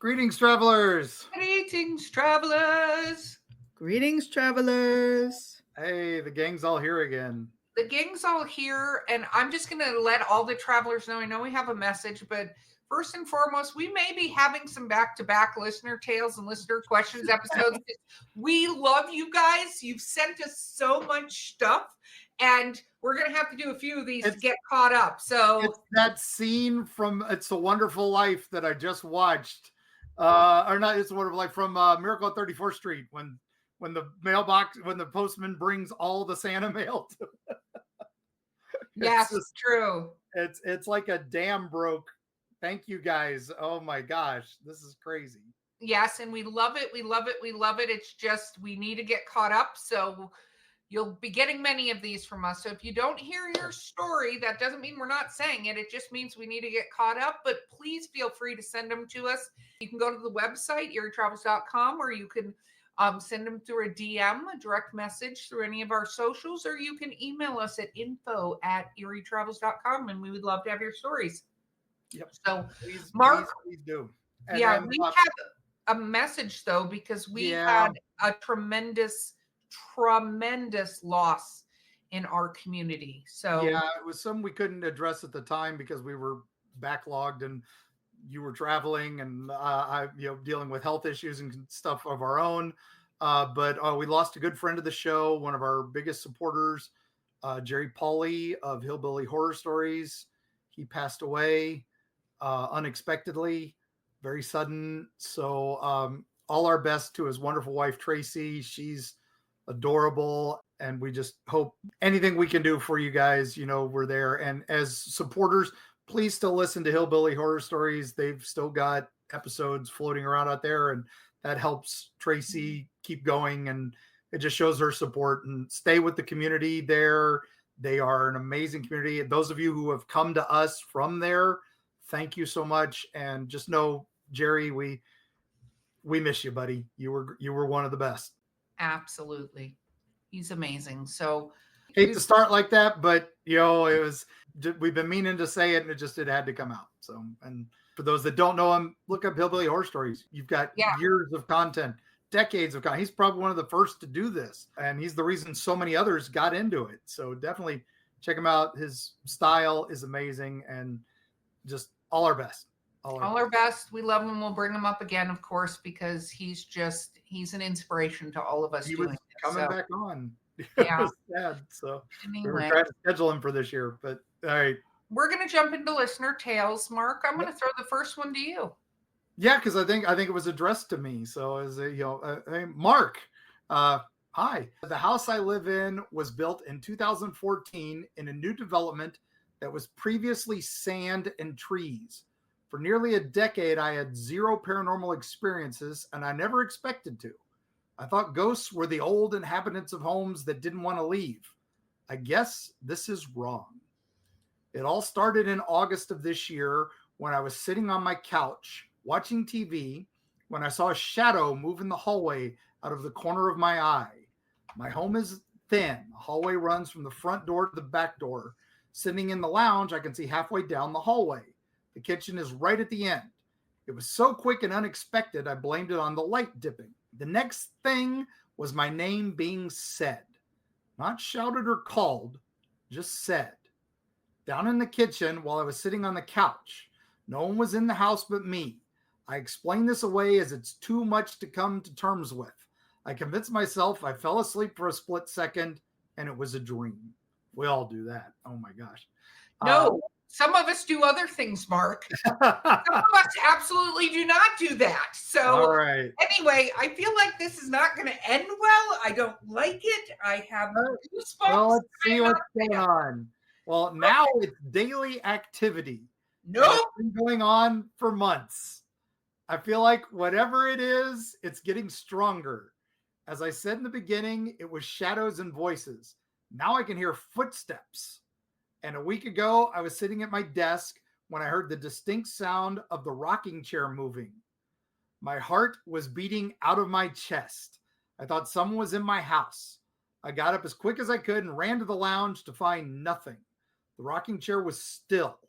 Greetings, travelers. Greetings, travelers. Greetings, travelers. Hey, the gang's all here again. The gang's all here, and I'm just going to let all the travelers know. I know we have a message, but first and foremost, we may be having some back-to-back listener tales and listener questions episodes. We love you guys. You've sent us so much stuff, and we're going to have to do a few of these to get caught up. So it's that scene from It's a Wonderful Life that I just watched. Or not, It's a Wonderful Life, from Miracle on 34th Street, when the postman brings all the Santa mail to yes, it's true. It's like a dam broke. Thank you guys. Oh my gosh, this is crazy. Yes, and we love it. We love it. We love it. It's just we need to get caught up. So you'll be getting many of these from us. So if you don't hear your story, that doesn't mean we're not saying it. It just means we need to get caught up. But please feel free to send them to us. You can go to the website, eerietravels.com, or you can send them through a DM, a direct message through any of our socials, or you can email us at info@eerietravels.com, and we would love to have your stories. Yep. So, please, Mark, please do. And yeah, we have a message though, because we had a tremendous loss in our community. So yeah, it was some we couldn't address at the time because we were backlogged and you were traveling and I dealing with health issues and stuff of our own. But we lost a good friend of the show, one of our biggest supporters, Jerry Pauly of Hillbilly Horror Stories. He passed away unexpectedly, very sudden. So all our best to his wonderful wife, Tracy. She's adorable. And we just hope anything we can do for you guys, we're there. And as supporters, please still listen to Hillbilly Horror Stories. They've still got episodes floating around out there, and that helps Tracy keep going. And it just shows her support, and stay with the community there. They are an amazing community. And those of you who have come to us from there, thank you so much. And just know, Jerry, we miss you, buddy. You were one of the best. Absolutely. He's amazing. So hate to start like that, but we've been meaning to say it, and it had to come out. So, and for those that don't know him, look up Hillbilly Horror Stories. You've got years of content, decades of content. He's probably one of the first to do this, and he's the reason so many others got into it. So definitely check him out. His style is amazing, and just all our best. All our best. We love him. We'll bring him up again, of course, because he's an inspiration to all of us. He was coming back on. Yeah. It was sad. So anyway, we were trying to schedule him for this year, but all right. We're going to jump into listener tales. Mark, I'm going to throw the first one to you. Yeah, because I think it was addressed to me. So as Mark, hi. The house I live in was built in 2014 in a new development that was previously sand and trees. For nearly a decade, I had zero paranormal experiences, and I never expected to. I thought ghosts were the old inhabitants of homes that didn't want to leave. I guess this is wrong. It all started in August of this year when I was sitting on my couch watching TV when I saw a shadow move in the hallway out of the corner of my eye. My home is thin. The hallway runs from the front door to the back door. Sitting in the lounge, I can see halfway down the hallway. The kitchen is right at the end. It was so quick and unexpected, I blamed it on the light dipping. The next thing was my name being said. Not shouted or called, just said. Down in the kitchen while I was sitting on the couch. No one was in the house but me. I explained this away as it's too much to come to terms with. I convinced myself I fell asleep for a split second and it was a dream. We all do that. Oh my gosh. No. Some of us do other things, Mark. Some of us absolutely do not do that. So all right. Anyway, I feel like this is not going to end well. I don't like it. I have goosebumps. Well, let's see what's going on. Well, now it's daily activity. Nope. It's been going on for months. I feel like whatever it is, it's getting stronger. As I said in the beginning, it was shadows and voices. Now I can hear footsteps. And a week ago, I was sitting at my desk when I heard the distinct sound of the rocking chair moving. My heart was beating out of my chest. I thought someone was in my house. I got up as quick as I could and ran to the lounge to find nothing. The rocking chair was still.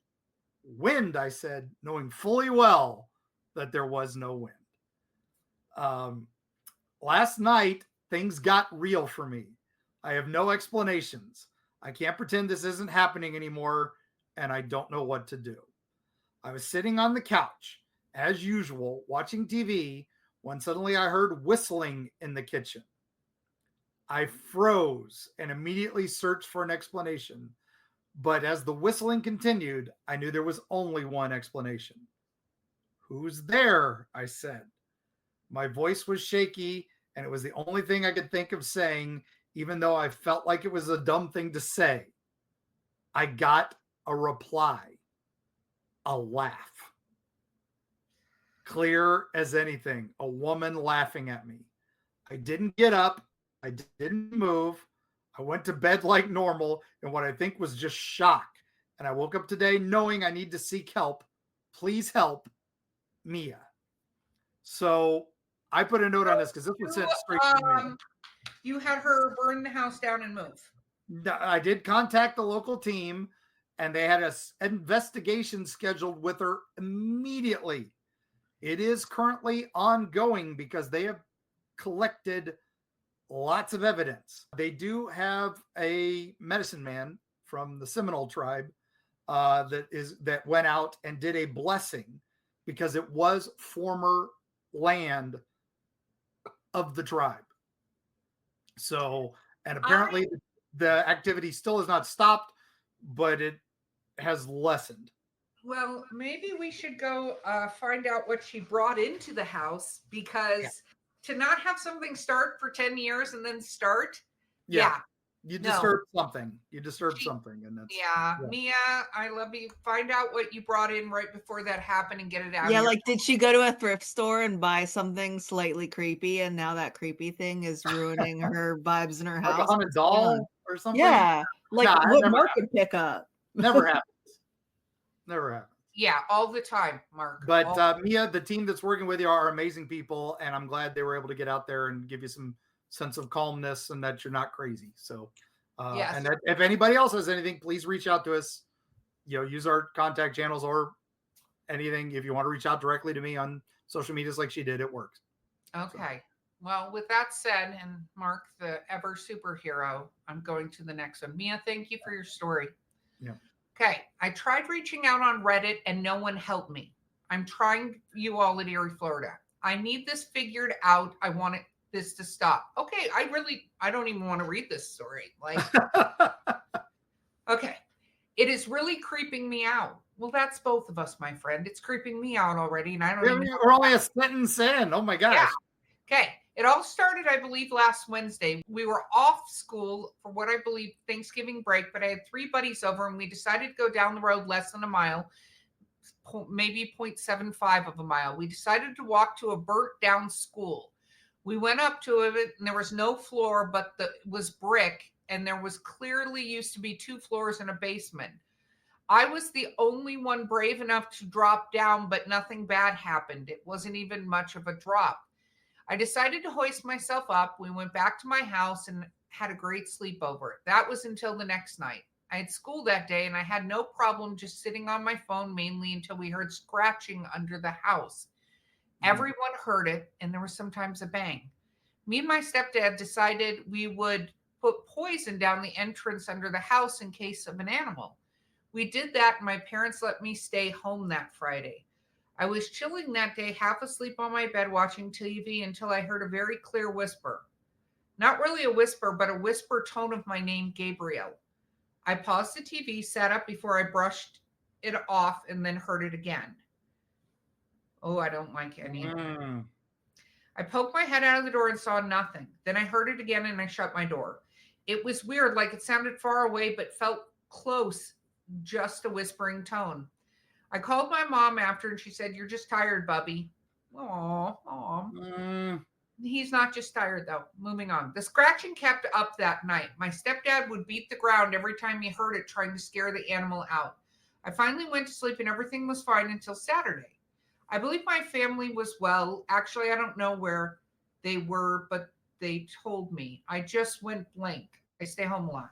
Wind, I said, knowing fully well that there was no wind. Last night, things got real for me. I have no explanations. I can't pretend this isn't happening anymore, and I don't know what to do. I was sitting on the couch, as usual, watching TV, when suddenly I heard whistling in the kitchen. I froze and immediately searched for an explanation. But as the whistling continued, I knew there was only one explanation. "Who's there?" I said. My voice was shaky, and it was the only thing I could think of saying, even though I felt like it was a dumb thing to say. I got a reply, a laugh. Clear as anything, a woman laughing at me. I didn't get up. I didn't move. I went to bed like normal in what I think was just shock. And I woke up today knowing I need to seek help. Please help, Mia. So I put a note on this because this was sent straight to me. You had her burn the house down and move. I did contact the local team, and they had an investigation scheduled with her immediately. It is currently ongoing because they have collected lots of evidence. They do have a medicine man from the Seminole tribe that went out and did a blessing because it was former land of the tribe. So, and apparently the activity still has not stopped, but it has lessened. Well, maybe we should go find out what she brought into the house, because to not have something start for 10 years and then start. Yeah. You disturbed something. You disturbed something. And that's Mia, I love you. Find out what you brought in right before that happened and get it out. Yeah, like, did she go to a thrift store and buy something slightly creepy, and now that creepy thing is ruining her vibes in her house? Like a haunted doll or something? Yeah. Like what Mark would pick up. Never happens. Never happens. Yeah, all the time, Mark. But Mia, the team that's working with you are amazing people, and I'm glad they were able to get out there and give you some sense of calmness and that you're not crazy. So, yes. And that if anybody else has anything, please reach out to us. Use our contact channels or anything. If you want to reach out directly to me on social medias like she did, it works. Okay. Well, with that said, and Mark, the ever superhero, I'm going to the next one. Mia, thank you for your story. Yeah. Okay. I tried reaching out on Reddit and no one helped me. I'm trying you all at Eerie, Florida. I need this figured out. I want this to stop. Okay. I don't even want to read this story. Like, okay. It is really creeping me out. Well, that's both of us, my friend. It's creeping me out already. And I don't even. We're only a sentence in. Oh my gosh. Yeah. Okay. It all started, I believe, last Wednesday. We were off school for what I believe Thanksgiving break, but I had 3 buddies over and we decided to go down the road less than a mile, maybe 0.75 of a mile. We decided to walk to a burnt down school. We went up to it and there was no floor, but it was brick, and there was clearly used to be 2 floors and a basement. I was the only one brave enough to drop down, but nothing bad happened. It wasn't even much of a drop. I decided to hoist myself up. We went back to my house and had a great sleepover. That was until the next night. I had school that day and I had no problem just sitting on my phone, mainly until we heard scratching under the house. Everyone heard it, and there was sometimes a bang. Me and my stepdad decided we would put poison down the entrance under the house in case of an animal. We did that, and my parents let me stay home that Friday. I was chilling that day, half asleep on my bed watching TV, until I heard a very clear whisper. Not really a whisper, but a whisper tone of my name, Gabriel. I paused the TV, sat up before I brushed it off, and then heard it again. Oh, I don't like any of it. I poked my head out of the door and saw nothing. Then I heard it again and I shut my door. It was weird, like it sounded far away, but felt close, just a whispering tone. I called my mom after and she said, "You're just tired, Bubby." Aw. He's not just tired, though. Moving on. The scratching kept up that night. My stepdad would beat the ground every time he heard it, trying to scare the animal out. I finally went to sleep and everything was fine until Saturday. I believe my family was well. Actually, I don't know where they were, but they told me. I just went blank. I stay home a lot.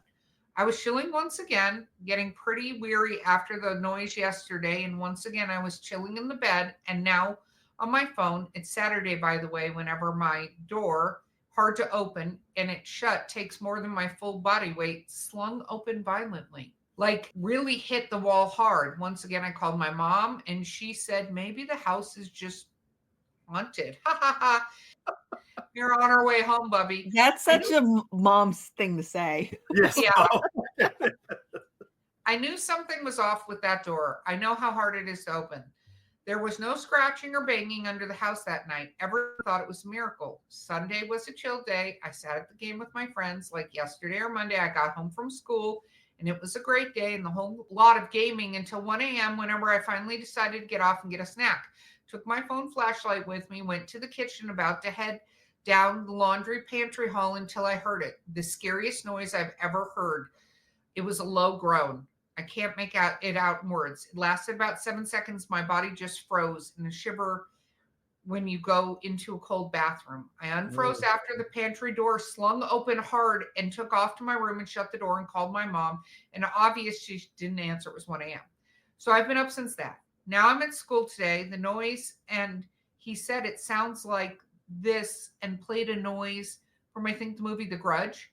I was chilling once again, getting pretty weary after the noise yesterday, and once again I was chilling in the bed, and now on my phone. It's Saturday, by the way, whenever my door, hard to open, and it shut, takes more than my full body weight, slung open violently. Like really hit the wall hard. Once again, I called my mom and she said, maybe the house is just haunted. Ha ha ha. You're on our way home, Bubby. That's such a mom's thing to say. Yes. Yeah. I knew something was off with that door. I know how hard it is to open. There was no scratching or banging under the house that night. Everyone thought it was a miracle. Sunday was a chill day. I sat at the game with my friends like yesterday or Monday. I got home from school and it was a great day and the whole lot of gaming until 1 a.m. whenever I finally decided to get off and get a snack. Took my phone flashlight with me, went to the kitchen, about to head down the laundry pantry hall until I heard it. The scariest noise I've ever heard. It was a low groan. I can't make it out in words. It lasted about 7 seconds. My body just froze in a shiver when you go into a cold bathroom. I unfroze after the pantry door slung open hard and took off to my room and shut the door and called my mom. And obvious she didn't answer. It was 1 a.m. So I've been up since that. Now I'm at school today. The noise, and he said it sounds like this, and played a noise from, I think, the movie The Grudge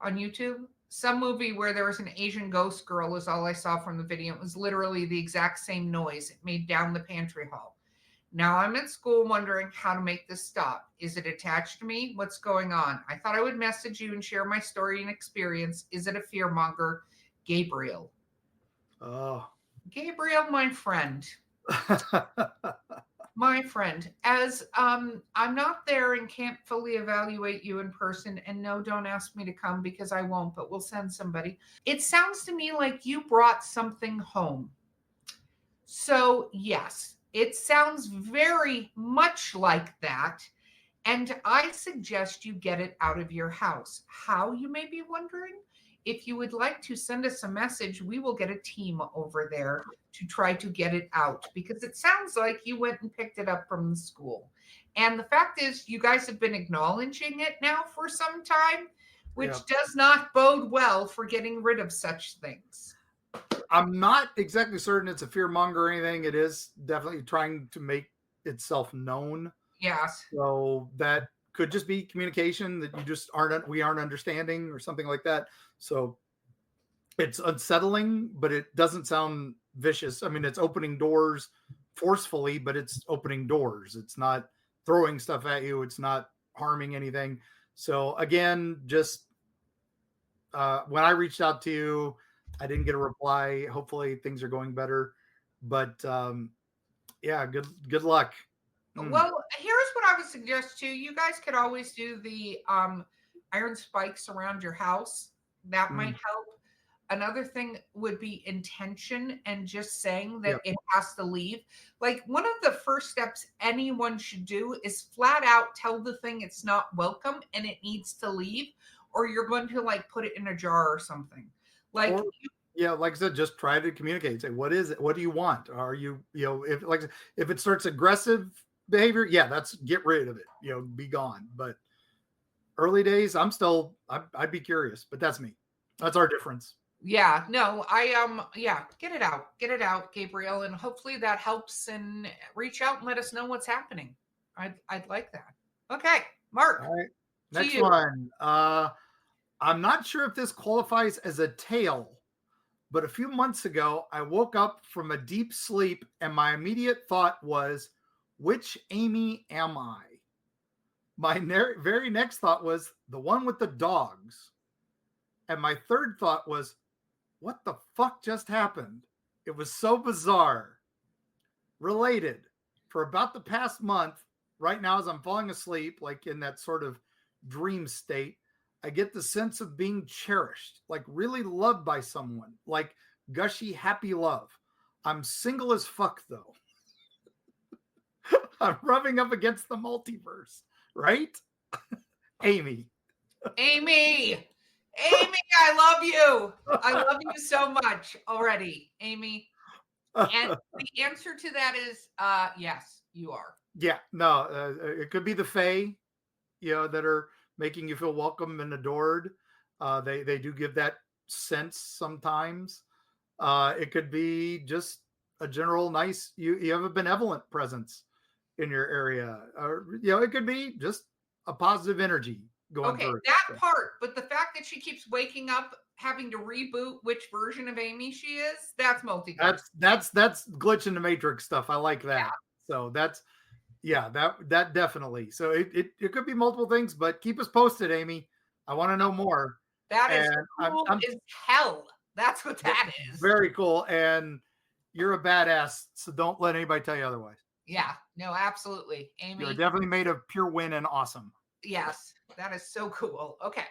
on YouTube. Some movie where there was an Asian ghost girl is all I saw from the video. It was literally the exact same noise it made down the pantry hall. Now I'm at school wondering how to make this stop. Is it attached to me? What's going on? I thought I would message you and share my story and experience. Is it a fearmonger? Gabriel. Oh. Gabriel, my friend. My friend, as I'm not there and can't fully evaluate you in person, and no, don't ask me to come because I won't, but we'll send somebody. It sounds to me like you brought something home. So yes, it sounds very much like that. And I suggest you get it out of your house. How, you may be wondering? If you would like to send us a message, we will get a team over there to try to get it out, because it sounds like you went and picked it up from the school. And the fact is, you guys have been acknowledging it now for some time, which does not bode well for getting rid of such things. I'm not exactly certain it's a fearmonger or anything. It is definitely trying to make itself known. Yes. So that could just be communication that we aren't understanding or something like that. So it's unsettling, but it doesn't sound vicious. I mean, it's opening doors forcefully, but it's opening doors. It's not throwing stuff at you. It's not harming anything. So again, just when I reached out to you, I didn't get a reply. Hopefully things are going better, but yeah, good luck. Well, here's what I would suggest too. You guys could always do the iron spikes around your house. That might help. Another thing would be intention and just saying that it has to leave. Like, one of the first steps anyone should do is flat out tell the thing it's not welcome and it needs to leave, or you're going to like put it in a jar or something. Like, like I said, just try to communicate. Say, what is it? What do you want? Are you, if it starts aggressive behavior, that's get rid of it, be gone. But early days, I'd be curious, but that's me. That's our difference. Yeah, no, get it out, Gabriel, and hopefully that helps, and reach out and let us know what's happening. I'd like that. Okay, Mark. All right. Next one. I'm not sure if this qualifies as a tale, but a few months ago, I woke up from a deep sleep and my immediate thought was, which Amy am I? My very next thought was the one with the dogs. And my third thought was, what the fuck just happened? It was so bizarre. Related. For about the past month, right now as I'm falling asleep, like in that sort of dream state, I get the sense of being cherished, like really loved by someone, like gushy, happy love. I'm single as fuck, though. I'm rubbing up against the multiverse, right? Amy, I love you. I love you so much already, Amy. And the answer to that is yes, you are. Yeah, no, it could be the Fae, that are making you feel welcome and adored. They do give that sense sometimes. It could be just a general nice, you have a benevolent presence. in your area. Or, it could be just a positive energy going Okay, through. that part, but the fact that she keeps waking up having to reboot which version of Amy she is, that's multiverse. That's glitch in the matrix stuff. I like that. So that's that definitely. So it could be multiple things, but keep us posted, Amy. I want to know more. That is cool as hell. That's what that is. Very cool. And you're a badass, so don't let anybody tell you otherwise. Yeah, no, absolutely. Amy. You're definitely made of pure win and awesome. Yes, that is so cool. Okay.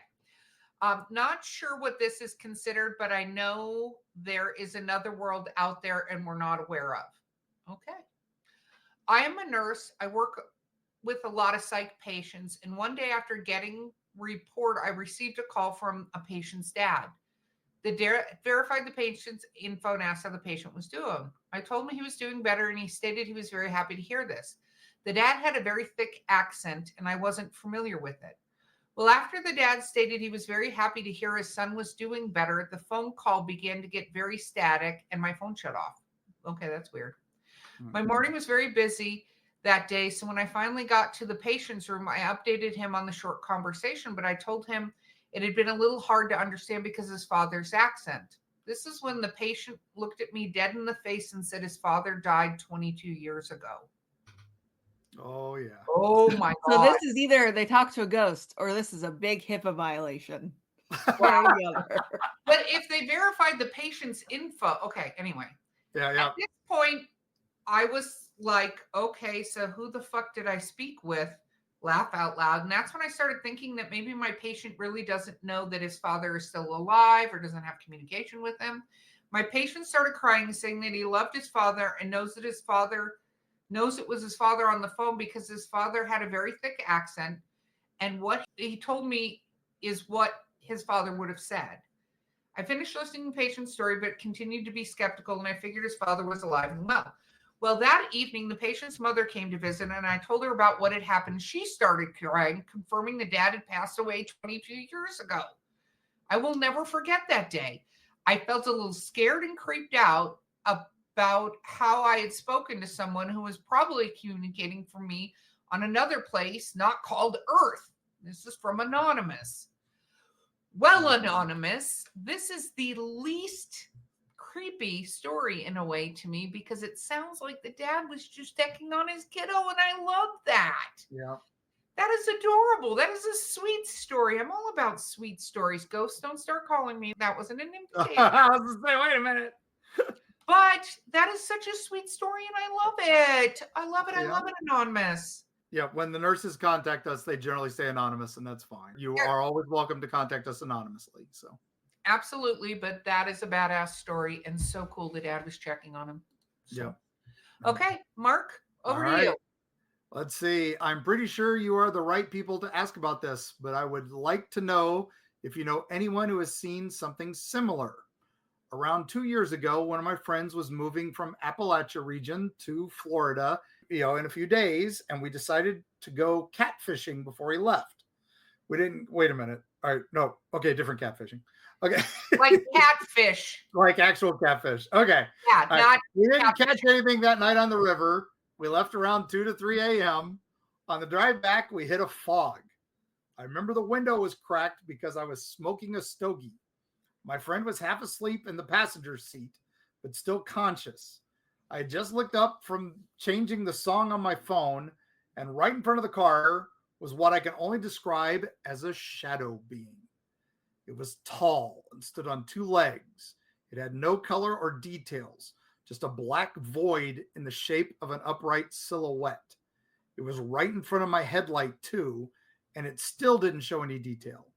Not sure what this is considered, but I know there is another world out there and we're not aware of. Okay. I am a nurse. I work with a lot of psych patients. And one day after getting report, I received a call from a patient's dad. The verified the patient's info and asked how the patient was doing. I told him he was doing better and he stated he was very happy to hear this. The dad had a very thick accent and I wasn't familiar with it. Well, after the dad stated he was very happy to hear his son was doing better, the phone call began to get very static and my phone shut off. Okay, that's weird. My morning was very busy that day. So when I finally got to the patient's room, I updated him on the short conversation, but I told him it had been a little hard to understand because of his father's accent. This is when the patient looked at me dead in the face and said his father died 22 years ago. Oh, yeah. Oh, my God. So this is either they talk to a ghost or this is a big HIPAA violation. One or the other. But if they verified the patient's info, okay, anyway. Yeah. At this point, I was like, okay, so who the fuck did I speak with? Laugh out loud. And that's when I started thinking that maybe my patient really doesn't know that his father is still alive or doesn't have communication with him. My patient started crying, saying that he loved his father and knows that his father knows it was his father on the phone because his father had a very thick accent. And what he told me is what his father would have said. I finished listening to the patient's story, but continued to be skeptical, and I figured his father was alive and well. Well, that evening, the patient's mother came to visit, and I told her about what had happened. She started crying, confirming the dad had passed away 22 years ago. I will never forget that day. I felt a little scared and creeped out about how I had spoken to someone who was probably communicating from me on another place not called Earth. This is from Anonymous. Well, Anonymous, this is the least creepy story in a way to me because it sounds like the dad was just checking on his kiddo, and I love that. Yeah. That is adorable. That is a sweet story. I'm all about sweet stories. Ghosts, don't start calling me. That wasn't an invitation. I was going to say, wait a minute. But that is such a sweet story, and I love it. I love it. I love it, Anonymous. Yeah, when the nurses contact us, they generally say anonymous, and that's fine. You are always welcome to contact us anonymously. So absolutely, but that is a badass story and so cool the dad was checking on him. So. Yeah. Okay, Mark, over to you. Let's see. I'm pretty sure you are the right people to ask about this, but I would like to know if you know anyone who has seen something similar. Around 2 years ago, one of my friends was moving from Appalachia region to Florida, in a few days, and we decided to go catfishing before he left. We didn't, wait a minute. All right, no, okay, different catfishing. Okay. Like catfish. Like actual catfish. Okay. Yeah, not right. We didn't catfish. catch anything that night on the river. We left around 2 to 3 a.m. On the drive back, we hit a fog. I remember the window was cracked because I was smoking a stogie. My friend was half asleep in the passenger seat, but still conscious. I had just looked up from changing the song on my phone, and right in front of the car was what I can only describe as a shadow being. It was tall and stood on 2 legs. It had no color or details, just a black void in the shape of an upright silhouette. It was right in front of my headlight too, and it still didn't show any detail.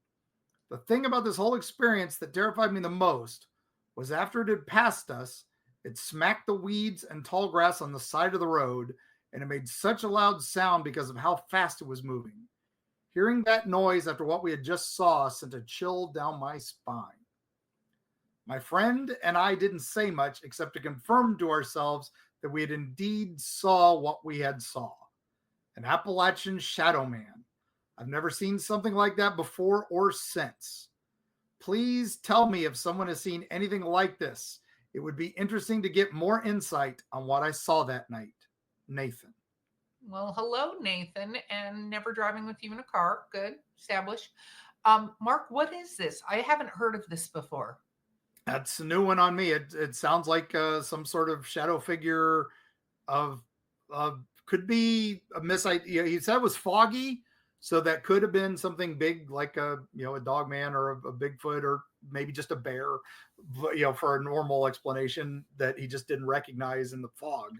The thing about this whole experience that terrified me the most was after it had passed us, it smacked the weeds and tall grass on the side of the road, and it made such a loud sound because of how fast it was moving. Hearing that noise after what we had just saw sent a chill down my spine. My friend and I didn't say much except to confirm to ourselves that we had indeed saw what we had saw. An Appalachian shadow man. I've never seen something like that before or since. Please tell me if someone has seen anything like this. It would be interesting to get more insight on what I saw that night. Nathan. Well, hello, Nathan, and never driving with you in a car. Good, established. Mark, what is this? I haven't heard of this before. That's a new one on me. It sounds like some sort of shadow figure of could be a misidea. He said it was foggy, so that could have been something big like a dog man or a Bigfoot or maybe just a bear, for a normal explanation that he just didn't recognize in the fog.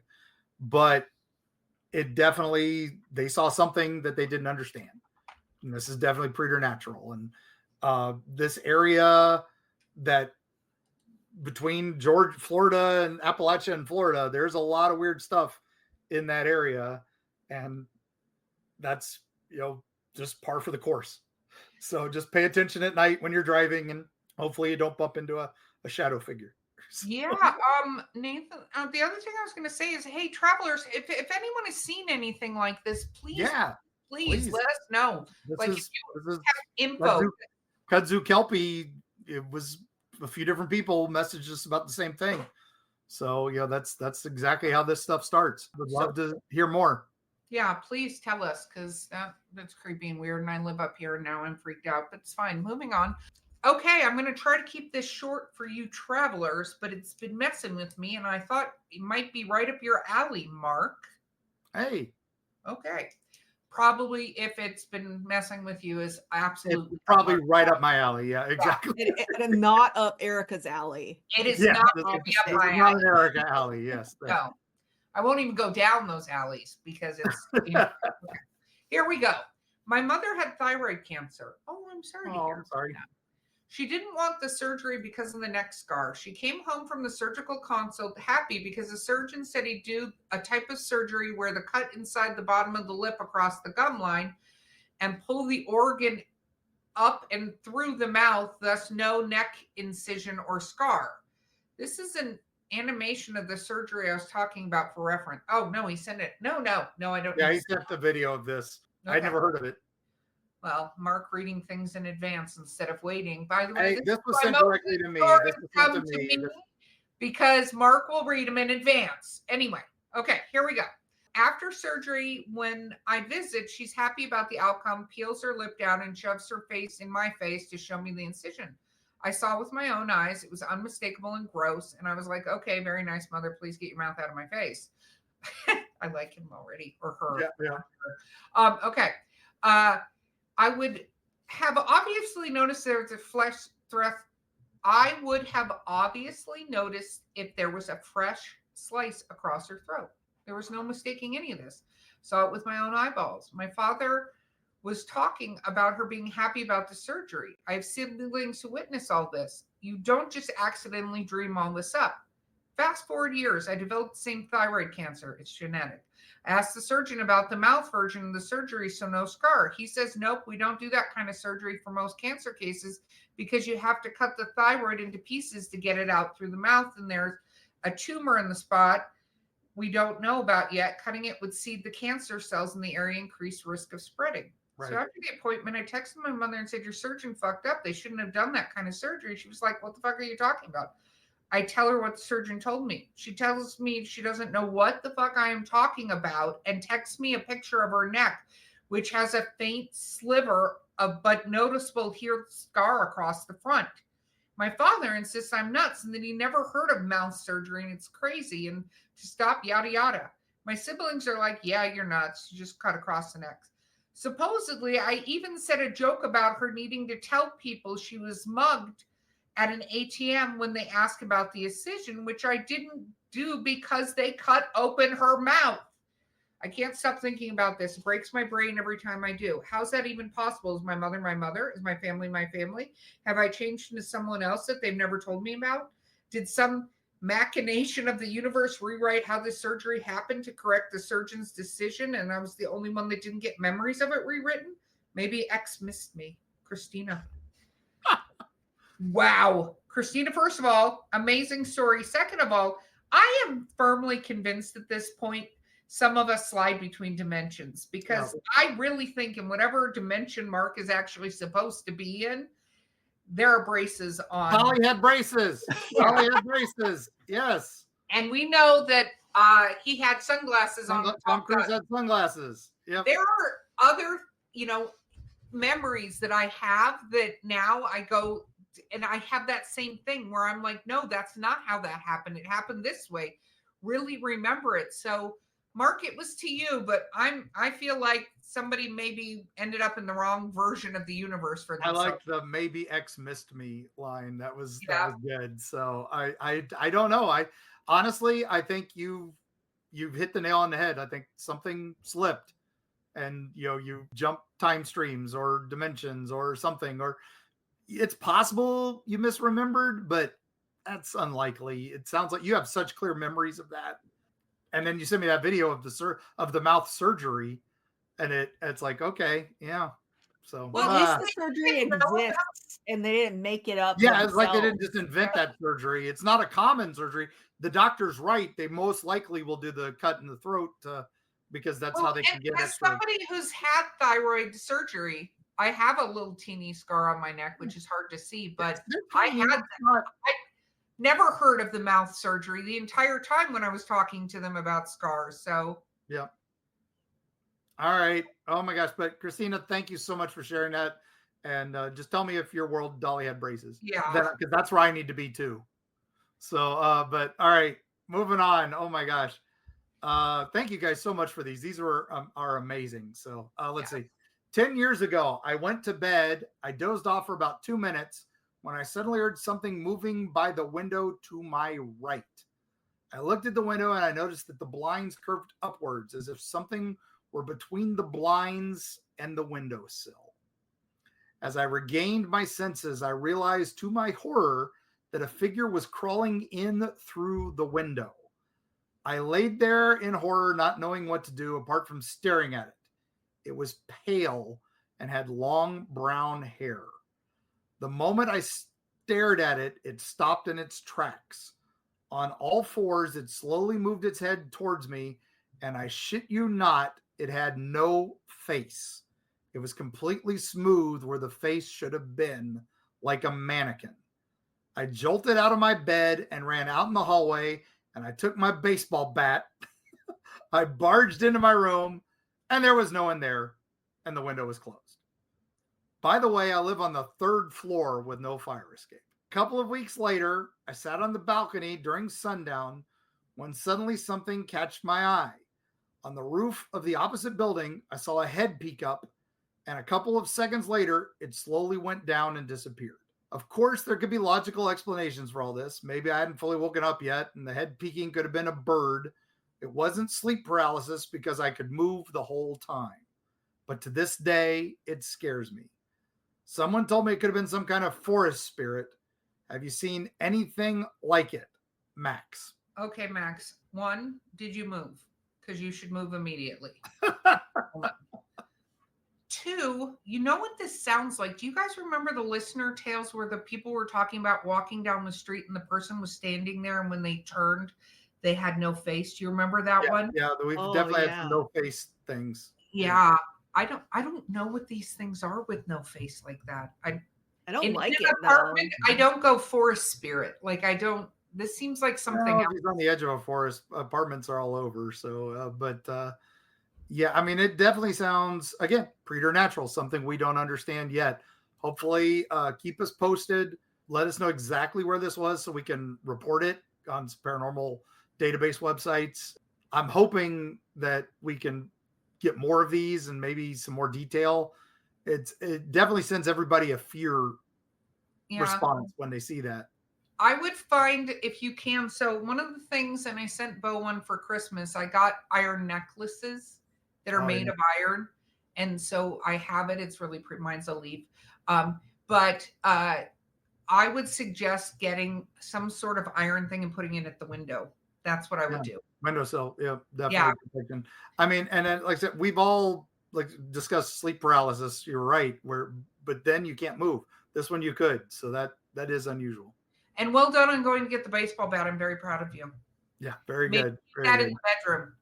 But it definitely, they saw something that they didn't understand. And this is definitely preternatural. And this area that between Florida and Appalachia and Florida, there's a lot of weird stuff in that area. And that's, just par for the course. So just pay attention at night when you're driving, and hopefully you don't bump into a shadow figure. Yeah, Nathan, the other thing I was going to say is, hey, travelers, if anyone has seen anything like this, please let us know. This is info. Kudzu Kelpie, it was a few different people messaged us about the same thing. So, that's exactly how this stuff starts. Would love to hear more. Yeah, please tell us, because that's creepy and weird, and I live up here and now I'm freaked out, but it's fine. Moving on. Okay, I'm going to try to keep this short for you travelers, but it's been messing with me, and I thought it might be right up your alley, Mark. Hey. Okay. Probably, if it's been messing with you, is absolutely it's probably right up my alley. Yeah, exactly. And not up Erica's alley. It is not up my alley. Not an Erica alley. Yes. No, I won't even go down those alleys because it's. Okay. Here we go. My mother had thyroid cancer. Oh, I'm sorry. I'm sorry. She didn't want the surgery because of the neck scar. She came home from the surgical consult happy because the surgeon said he'd do a type of surgery where the cut inside the bottom of the lip across the gum line and pull the organ up and through the mouth, thus no neck incision or scar. This is an animation of the surgery I was talking about for reference. Oh, no, he sent it. No, I don't. Yeah, he sent the video of this. Okay. I'd never heard of it. Well, Mark reading things in advance instead of waiting. By the way, this was sent directly to me. This was sent to me because Mark will read them in advance. Anyway, okay, here we go. After surgery, when I visit, she's happy about the outcome, peels her lip down and shoves her face in my face to show me the incision. I saw with my own eyes. It was unmistakable and gross. And I was like, okay, very nice, mother. Please get your mouth out of my face. I like him already, or her. Yeah. Okay. I would have obviously noticed there was a flesh thrust. I would have obviously noticed if there was a fresh slice across her throat. There was no mistaking any of this. Saw it with my own eyeballs. My father was talking about her being happy about the surgery. I have siblings who witness all this. You don't just accidentally dream all this up. Fast forward years, I developed the same thyroid cancer. It's genetic. I asked the surgeon about the mouth version of the surgery, so no scar. He says, nope, we don't do that kind of surgery for most cancer cases because you have to cut the thyroid into pieces to get it out through the mouth, and there's a tumor in the spot we don't know about yet. Cutting it would seed the cancer cells in the area, increase risk of spreading. Right. So after the appointment, I texted my mother and said, your surgeon fucked up. They shouldn't have done that kind of surgery. She was like, what the fuck are you talking about? I tell her what the surgeon told me. She tells me she doesn't know what the fuck I am talking about and texts me a picture of her neck, which has a faint sliver of but noticeable here scar across the front. My father insists I'm nuts and that he never heard of mouth surgery and it's crazy and to stop yada yada. My siblings are like, yeah, you're nuts. You just cut across the neck. Supposedly, I even said a joke about her needing to tell people she was mugged at an ATM when they asked about the incision, which I didn't do because they cut open her mouth. I can't stop thinking about this. It breaks my brain every time I do. How's that even possible? Is my mother my mother? Is my family my family? Have I changed into someone else that they've never told me about? Did some machination of the universe rewrite how this surgery happened to correct the surgeon's decision and I was the only one that didn't get memories of it rewritten? Maybe X missed me. Christina. Wow. Christina, first of all, amazing story. Second of all, I am firmly convinced at this point some of us slide between dimensions because I really think in whatever dimension Mark is actually supposed to be in, there are braces on. Polly had braces. Polly had braces. Yes. And we know that He had sunglasses on. Tom Cruise had sunglasses. Yep. There are other, memories that I have that now I go and I have that same thing where I'm like, no, that's not how that happened. It happened this way. Really remember it. So, Mark, it was to you, but I feel like somebody maybe ended up in the wrong version of the universe for I themselves. like the "maybe X missed me" line. That was good. So I don't know. I honestly I think you've hit the nail on the head. I think something slipped, and you jump time streams or dimensions or something, or it's possible you misremembered, but that's unlikely. It sounds like you have such clear memories of that. And then you sent me that video of the mouth surgery, and it's like, okay, yeah. So well, at least the surgery exists, and they didn't make it up. Yeah, it's like they didn't just invent that surgery. It's not a common surgery. The doctor's right; they most likely will do the cut in the throat because that's how they can get as somebody who's had thyroid surgery, I have a little teeny scar on my neck, which is hard to see, but I never heard of the mouth surgery the entire time when I was talking to them about scars. So yeah. All right. Oh my gosh. But Christina, thank you so much for sharing that. And just tell me if your world Dolly had braces. Yeah. Because that's where I need to be too. So, but all right, moving on. Oh my gosh. Thank you guys so much for these. These are amazing. So let's see. 10 years ago, I went to bed. I dozed off for about 2 minutes when I suddenly heard something moving by the window to my right. I looked at the window and I noticed that the blinds curved upwards as if something were between the blinds and the windowsill. As I regained my senses, I realized to my horror that a figure was crawling in through the window. I laid there in horror, not knowing what to do apart from staring at it. It was pale and had long brown hair. The moment I stared at it, it stopped in its tracks. On all fours, it slowly moved its head towards me, and I shit you not, it had no face. It was completely smooth where the face should have been, like a mannequin. I jolted out of my bed and ran out in the hallway, and I took my baseball bat. I barged into my room, and there was no one there, and the window was closed. By the way, I live on the 3rd floor with no fire escape. A couple of weeks later, I sat on the balcony during sundown when suddenly something catched my eye. On the roof of the opposite building, I saw a head peek up, and a couple of seconds later, it slowly went down and disappeared. Of course, there could be logical explanations for all this. Maybe I hadn't fully woken up yet, and the head peeking could have been a bird. It wasn't sleep paralysis because I could move the whole time. But to this day, it scares me. Someone told me it could have been some kind of forest spirit. Have you seen anything like it, Max? Okay, Max. 1, did you move? Because you should move immediately. 2, you know what this sounds like? Do you guys remember the listener tales where the people were talking about walking down the street and the person was standing there, and when they turned, they had no face? Do you remember that one? Yeah, we've definitely had some no face things. Yeah. I don't know what these things are with no face like that. I don't like it. Apartment, I don't go forest spirit. Like this seems like something else. He's on the edge of a forest. Apartments are all over. So, yeah, I mean, it definitely sounds, again, preternatural, something we don't understand yet. Hopefully, keep us posted. Let us know exactly where this was so we can report it on paranormal database websites. I'm hoping that we can get more of these and maybe some more detail. It definitely sends everybody a fear response when they see that. I would find, if you can, so one of the things, and I sent Bo one for Christmas, I got iron necklaces that are made of iron. And so I have it. It's really pretty. Mine's a leaf. But I would suggest getting some sort of iron thing and putting it at the window. That's what I would do. Windowsill. Yeah, definitely. Yeah. I mean, and then, like I said, we've all discussed sleep paralysis. You're right. But then you can't move. This one you could. So that is unusual. And well done on going to get the baseball bat. I'm very proud of you. Yeah, very Maybe good. Very good. In the bedroom,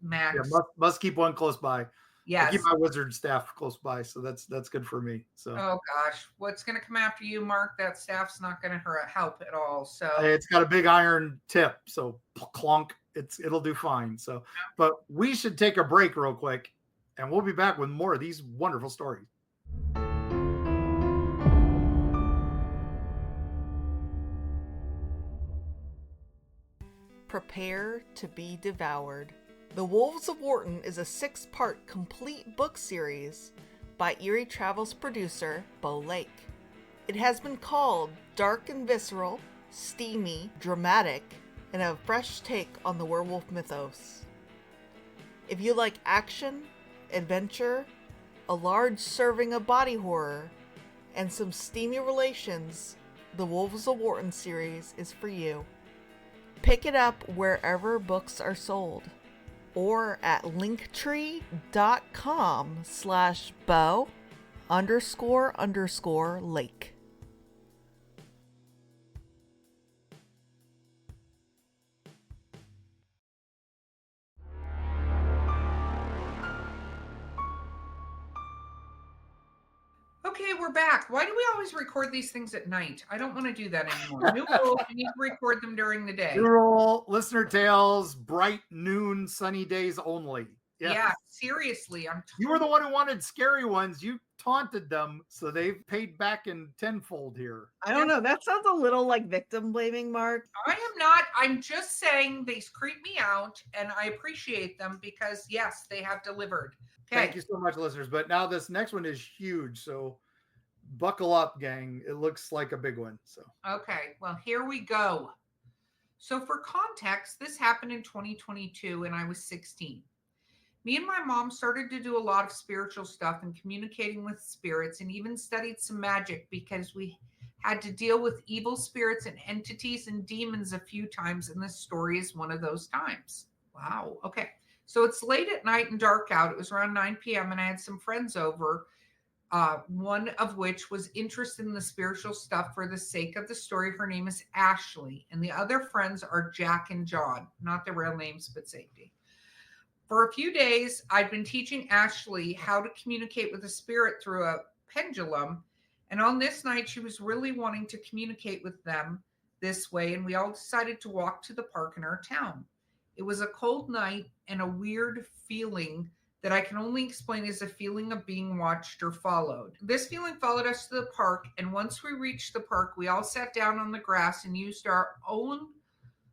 Max. Yeah, must keep one close by. I keep Yes. my wizard staff close by, so that's good for me. So Oh gosh, what's going to come after you, Mark? That staff's not going to help at all. So it's got a big iron tip, so clunk, it'll do fine. So, but we should take a break real quick, and we'll be back with more of these wonderful stories. Prepare to be devoured. The Wolves of Wharton is a 6-part complete book series by Eerie Travels producer Bo Lake. It has been called dark and visceral, steamy, dramatic, and a fresh take on the werewolf mythos. If you like action, adventure, a large serving of body horror, and some steamy relations, the Wolves of Wharton series is for you. Pick it up wherever books are sold, or at linktree.com/Bo__Lake. okay, we're back. Why do we always record these things at night? I don't want to do that anymore. New rule, you need to record them during the day. Rural listener tales, bright noon, sunny days only. Yes. Yeah, seriously. You were the one who wanted scary ones. You taunted them, so they've paid back in tenfold here. I don't know. That sounds a little like victim blaming, Mark. I am not. I'm just saying they creep me out, and I appreciate them because, yes, they have delivered. Okay. Thank you so much, listeners. But now this next one is huge, so buckle up, gang. It looks like a big one. So Okay, well, here we go. So for context, this happened in 2022, and I was 16. Me and my mom started to do a lot of spiritual stuff and communicating with spirits, and even studied some magic because we had to deal with evil spirits and entities and demons a few times, and this story is one of those times. Wow. Okay. So it's late at night and dark out. It was around 9 p.m., and I had some friends over, one of which was interested in the spiritual stuff for the sake of the story. Her name is Ashley, and the other friends are Jack and John, not their real names, but safety. For a few days, I'd been teaching Ashley how to communicate with a spirit through a pendulum. And on this night, she was really wanting to communicate with them this way. And we all decided to walk to the park in our town. It was a cold night and a weird feeling that I can only explain as a feeling of being watched or followed. This feeling followed us to the park. And once we reached the park, we all sat down on the grass and used our own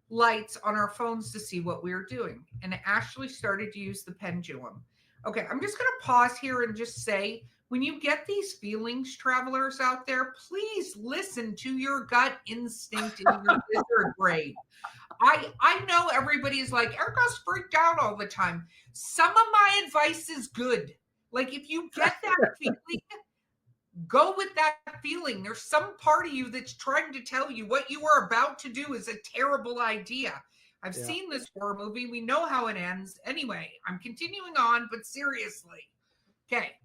lights on our phones to see what we were doing. And Ashley started to use the pendulum. Okay, I'm just going to pause here and just say, when you get these feelings, travelers out there, please listen to your gut instinct in your wizard brain. I know everybody is like, Erica's freaked out all the time. Some of my advice is good. Like, if you get that feeling, go with that feeling. There's some part of you that's trying to tell you what you are about to do is a terrible idea. I've seen this horror movie. We know how it ends. Anyway, I'm continuing on, but seriously. Okay.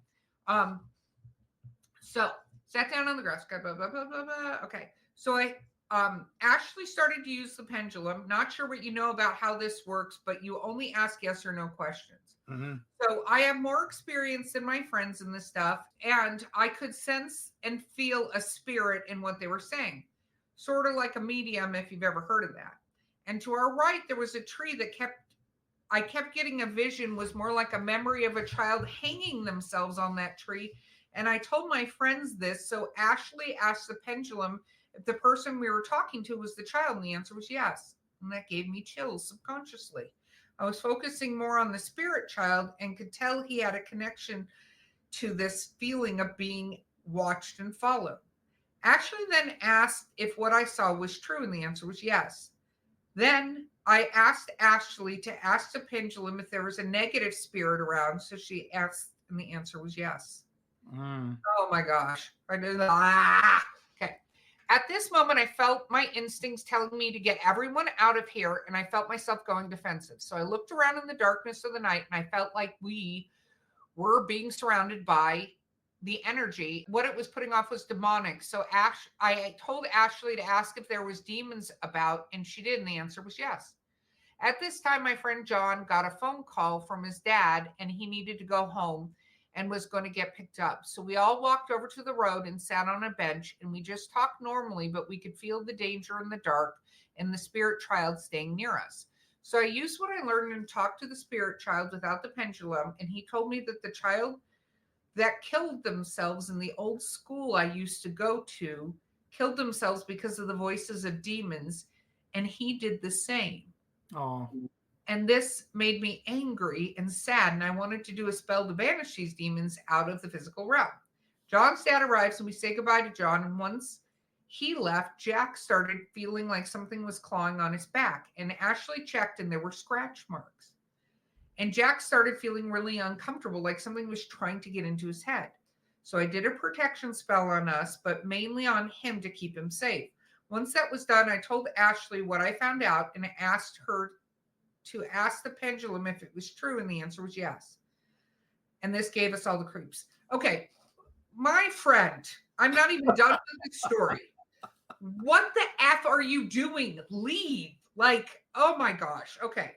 So sat down on the grass. Blah, blah, blah, blah, blah. Okay. So Ashley started to use the pendulum. Not sure what you know about how this works, but you only ask yes or no questions. Mm-hmm. So I have more experience than my friends in this stuff, and I could sense and feel a spirit in what they were saying, sort of like a medium, if you've ever heard of that. And to our right, there was a tree that I kept getting a vision, was more like a memory of a child hanging themselves on that tree. And I told my friends this. So Ashley asked the pendulum if the person we were talking to was the child, and the answer was yes. And that gave me chills subconsciously. I was focusing more on the spirit child and could tell he had a connection to this feeling of being watched and followed. Ashley then asked if what I saw was true, and the answer was yes. Then I asked Ashley to ask the pendulum if there was a negative spirit around. So she asked, and the answer was yes. Oh my gosh. Okay. At this moment, I felt my instincts telling me to get everyone out of here, and I felt myself going defensive. So I looked around in the darkness of the night, and I felt like we were being surrounded by the energy. What it was putting off was demonic. So I told Ashley to ask if there was demons about, and she did, and the answer was yes. At this time, my friend John got a phone call from his dad and he needed to go home and was going to get picked up. So we all walked over to the road and sat on a bench and we just talked normally, but we could feel the danger in the dark and the spirit child staying near us. So I used what I learned and talked to the spirit child without the pendulum. And he told me that the child that killed themselves in the old school I used to go to killed themselves because of the voices of demons. And he did the same. Oh. And this made me angry and sad. And I wanted to do a spell to banish these demons out of the physical realm. John's dad arrives and we say goodbye to John. And once he left, Jack started feeling like something was clawing on his back. And Ashley checked and there were scratch marks. And Jack started feeling really uncomfortable, like something was trying to get into his head. So I did a protection spell on us, but mainly on him to keep him safe. Once that was done, I told Ashley what I found out and I asked her to ask the pendulum if it was true, and the answer was yes. And this gave us all the creeps. Okay, my friend, I'm not even done with the story. What the F are you doing? Leave. Like, oh my gosh. Okay.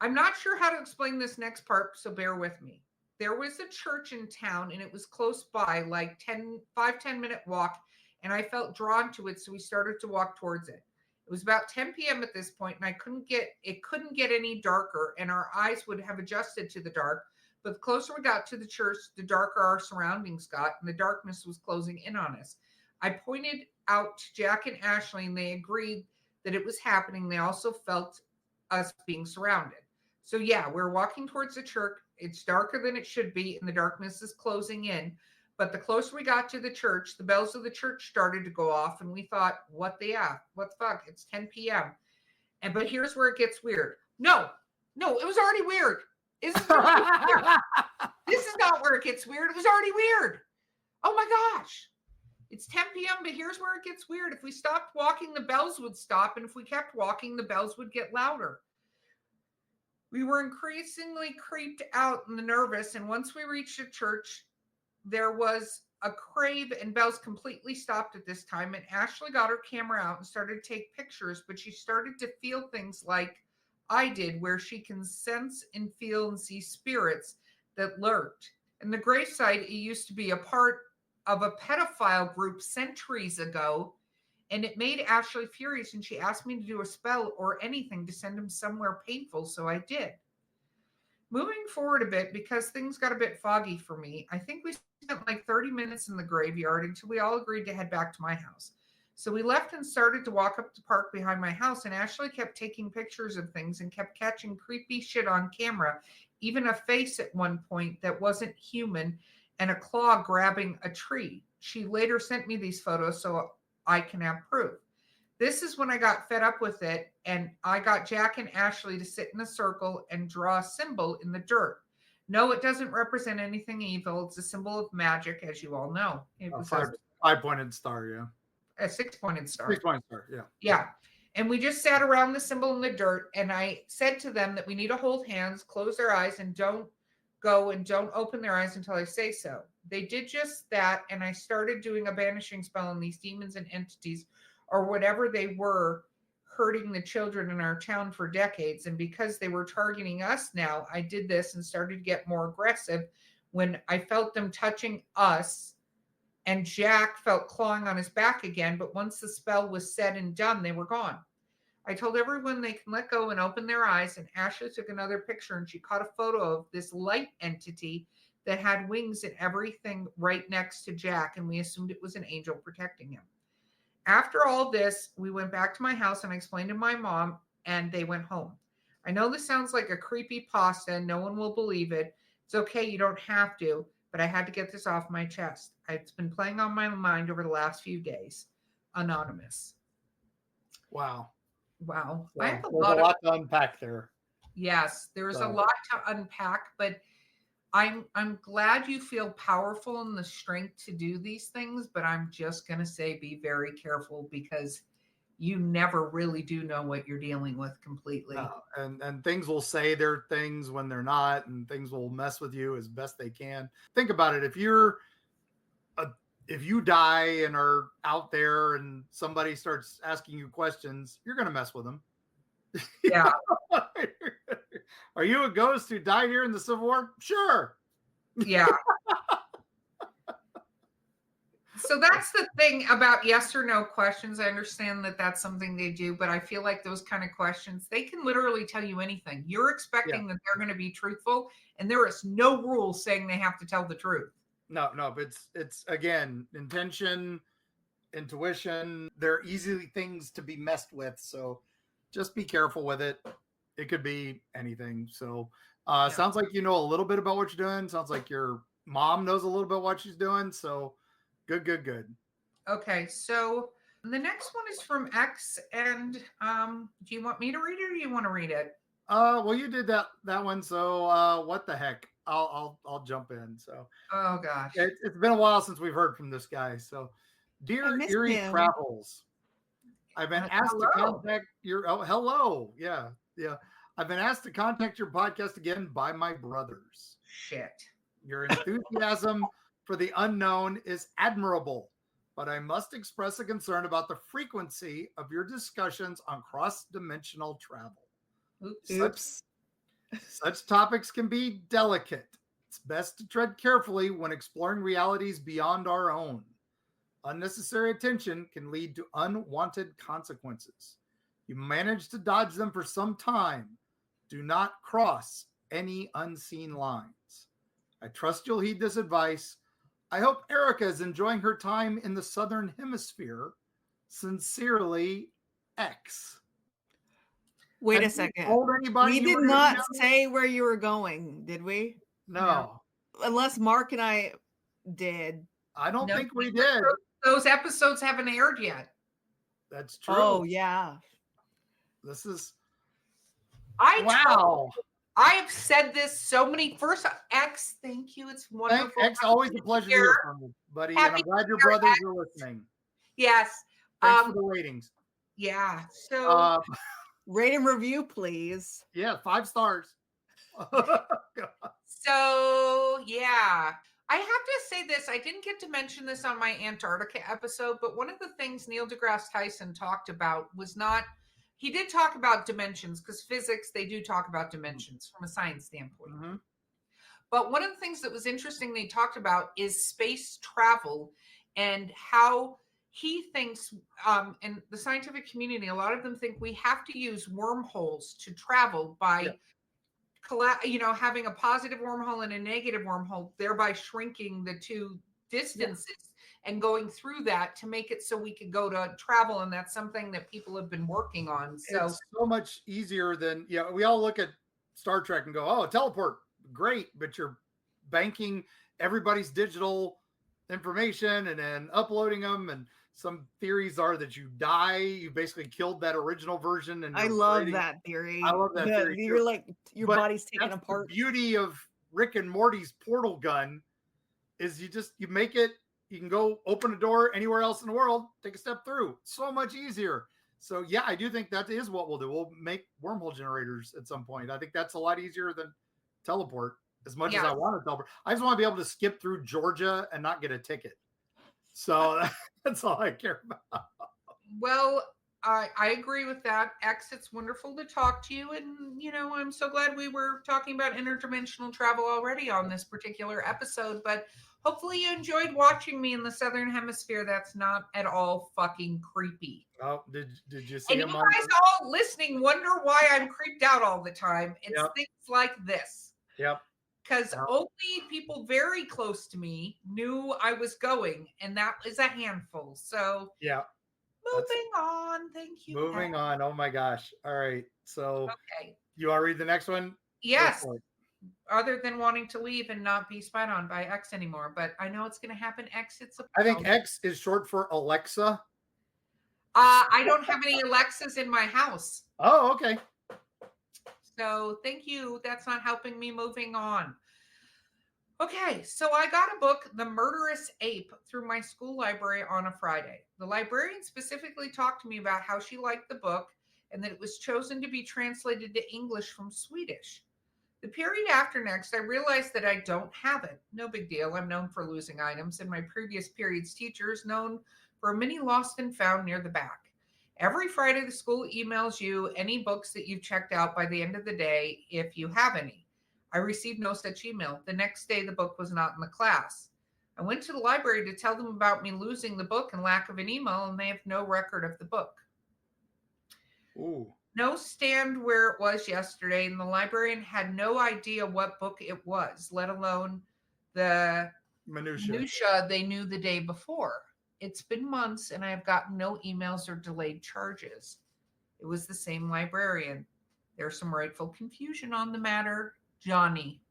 I'm not sure how to explain this next part, so bear with me. There was a church in town and it was close by, like 10 minute walk, and I felt drawn to it, so we started to walk towards it. It was about 10 p.m. at this point, and it couldn't get any darker, and our eyes would have adjusted to the dark. But the closer we got to the church, the darker our surroundings got, and the darkness was closing in on us. I pointed out to Jack and Ashley, and they agreed that it was happening. They also felt us being surrounded. So yeah, we're walking towards the church. It's darker than it should be, and the darkness is closing in. But the closer we got to the church, the bells of the church started to go off, and we thought, what the fuck? It's 10 p.m. But here's where it gets weird. No, it was already weird. This is not where it gets weird. It was already weird. Oh my gosh. It's 10 p.m., but here's where it gets weird. If we stopped walking, the bells would stop, and if we kept walking, the bells would get louder. We were increasingly creeped out and nervous, and once we reached the church, there was a crave and bells completely stopped at this time. And Ashley got her camera out and started to take pictures, but she started to feel things like I did, where she can sense and feel and see spirits that lurked. And the gravesite, it used to be a part of a pedophile group centuries ago. And it made Ashley furious. And she asked me to do a spell or anything to send him somewhere painful. So I did. Moving forward a bit, because things got a bit foggy for me, I think we spent like 30 minutes in the graveyard until we all agreed to head back to my house. So we left and started to walk up the park behind my house, and Ashley kept taking pictures of things and kept catching creepy shit on camera, even a face at one point that wasn't human and a claw grabbing a tree. She later sent me these photos so I can have proof. This is when I got fed up with it, and I got Jack and Ashley to sit in a circle and draw a symbol in the dirt. No, it doesn't represent anything evil. It's a symbol of magic, as you all know. It was five-pointed star, yeah. A 6-pointed star. 6-pointed star, yeah. Yeah. And we just sat around the symbol in the dirt, and I said to them that we need to hold hands, close their eyes, and don't go and don't open their eyes until I say so. They did just that, and I started doing a banishing spell on these demons and entities, or whatever they were, hurting the children in our town for decades. And because they were targeting us now, I did this and started to get more aggressive when I felt them touching us, and Jack felt clawing on his back again. But once the spell was said and done, they were gone. I told everyone they can let go and open their eyes, and Ashley took another picture, and she caught a photo of this light entity that had wings and everything right next to Jack, and we assumed it was an angel protecting him. After all this, we went back to my house and I explained to my mom, and they went home. I know this sounds like a creepy pasta and no one will believe it. It's okay, you don't have to, but I had to get this off my chest. It's been playing on my mind over the last few days. Anonymous. Wow. Wow. So I have a lot to unpack there. Yes, there's a lot to unpack, but I'm glad you feel powerful and the strength to do these things, but I'm just going to say be very careful, because you never really do know what you're dealing with completely. No. And things will say they're things when they're not, and things will mess with you as best they can. Think about it. If you die and are out there and somebody starts asking you questions, you're going to mess with them. Yeah. Are you a ghost who died here in the Civil War? Sure. Yeah. So that's the thing about yes or no questions. I understand that that's something they do, but I feel like those kind of questions, they can literally tell you anything. You're expecting that they're going to be truthful, and there is no rule saying they have to tell the truth. No, but it's again, intention, intuition, they're easily things to be messed with. So just be careful with it. It could be anything. So sounds like you know a little bit about what you're doing. Sounds like your mom knows a little bit what she's doing. So good. Okay, so the next one is from X, and do you want me to read it or do you want to read it? Well, you did that one. So what the heck? I'll jump in. So Oh gosh, it's been a while since we've heard from this guy. So dear Eerie Travels, I've been asked to contact your hello. Yeah. I've been asked to contact your podcast again by my brothers. Shit. Your enthusiasm for the unknown is admirable, but I must express a concern about the frequency of your discussions on cross-dimensional travel. Oops. Such topics can be delicate. It's best to tread carefully when exploring realities beyond our own. Unnecessary attention can lead to unwanted consequences. You manage to dodge them for some time. Do not cross any unseen lines. I trust you'll heed this advice. I hope Erica is enjoying her time in the Southern Hemisphere. Sincerely, X. Wait a second. We did not say where you were going, did we? No. Unless Mark and I did. I don't think we did. Those episodes haven't aired yet. That's true. Oh, yeah. This is... Wow. I have said this so many... First, X, thank you. It's wonderful. X, always a pleasure to hear from you, buddy. And I'm glad your brothers are listening. Yes. Thanks for the ratings. Yeah. So... rate and review, please. Yeah, 5 stars. So, yeah. I have to say this. I didn't get to mention this on my Antarctica episode, but one of the things Neil deGrasse Tyson talked about was not... He did talk about dimensions, because physics, they do talk about dimensions from a science standpoint. Mm-hmm. But one of the things that was interesting they talked about is space travel and how he thinks, in the scientific community, a lot of them think we have to use wormholes to travel by, having a positive wormhole and a negative wormhole, thereby shrinking the two distances and going through that to make it so we could go to travel. And that's something that people have been working on. So it's so much easier than, we all look at Star Trek and go, oh, teleport, great. But you're banking everybody's digital information and then uploading them. And some theories are that you die. You basically killed that original version. And I love that theory. I love that theory. You're like, your body's taken apart. The beauty of Rick and Morty's portal gun is you make it, you can go open a door anywhere else in the world, take a step through. So much easier. So yeah, I do think that is what we'll do. We'll make wormhole generators at some point. I think that's a lot easier than teleport. As much as I want to teleport, I just want to be able to skip through Georgia and not get a ticket. So that's all I care about. Well, I agree with that. X, it's wonderful to talk to you. And, I'm so glad we were talking about interdimensional travel already on this particular episode. But hopefully you enjoyed watching me in the Southern Hemisphere. That's not at all fucking creepy. Oh, did you see and you guys all listening wonder why I'm creeped out all the time. It's things like this. Yep. Because only people very close to me knew I was going. And that is a handful. So moving on. Thank you. Moving on. Oh my gosh. All right. So you want to read the next one? Yes. Other than wanting to leave and not be spied on by X anymore. But I know it's going to happen. X, I think X is short for Alexa. I don't have any Alexas in my house. Oh, okay. So thank you. That's not helping me. Moving on. Okay, so I got a book, The Murderous Ape, through my school library on a Friday. The librarian specifically talked to me about how she liked the book and that it was chosen to be translated to English from Swedish. The period after next, I realized that I don't have it. No big deal. I'm known for losing items, and my previous period's teacher is known for a mini lost and found near the back. Every Friday, the school emails you any books that you've checked out by the end of the day, if you have any. I received no such email. The next day, the book was not in the class. I went to the library to tell them about me losing the book and lack of an email, and they have no record of the book. Ooh. No stand where it was yesterday, and the librarian had no idea what book it was, let alone the minutia they knew the day before. It's been months, and I have gotten no emails or delayed charges. It was the same librarian. There's some rightful confusion on the matter. Johnny.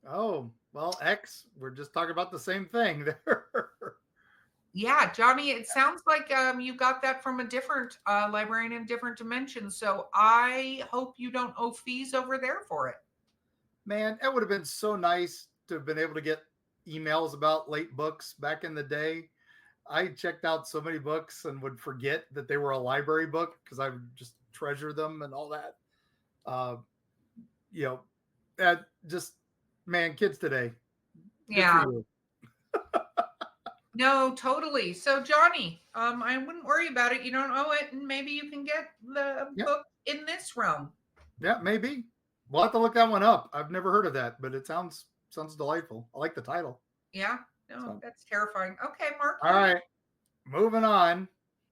Oh, well, X, we're just talking about the same thing there. Yeah, Johnny, it sounds like you got that from a different librarian in different dimensions. So I hope you don't owe fees over there for it. Man, it would have been so nice to have been able to get emails about late books back in the day. I checked out so many books and would forget that they were a library book because I would just treasure them and all that. Just, man, kids today. Yeah. No, totally. So Johnny, I wouldn't worry about it. You don't owe it, and maybe you can get the book in this realm. Yeah, maybe. We'll have to look that one up. I've never heard of that, but it sounds delightful. I like the title. Yeah. No, that's terrifying. Okay, Mark. All right. Moving on.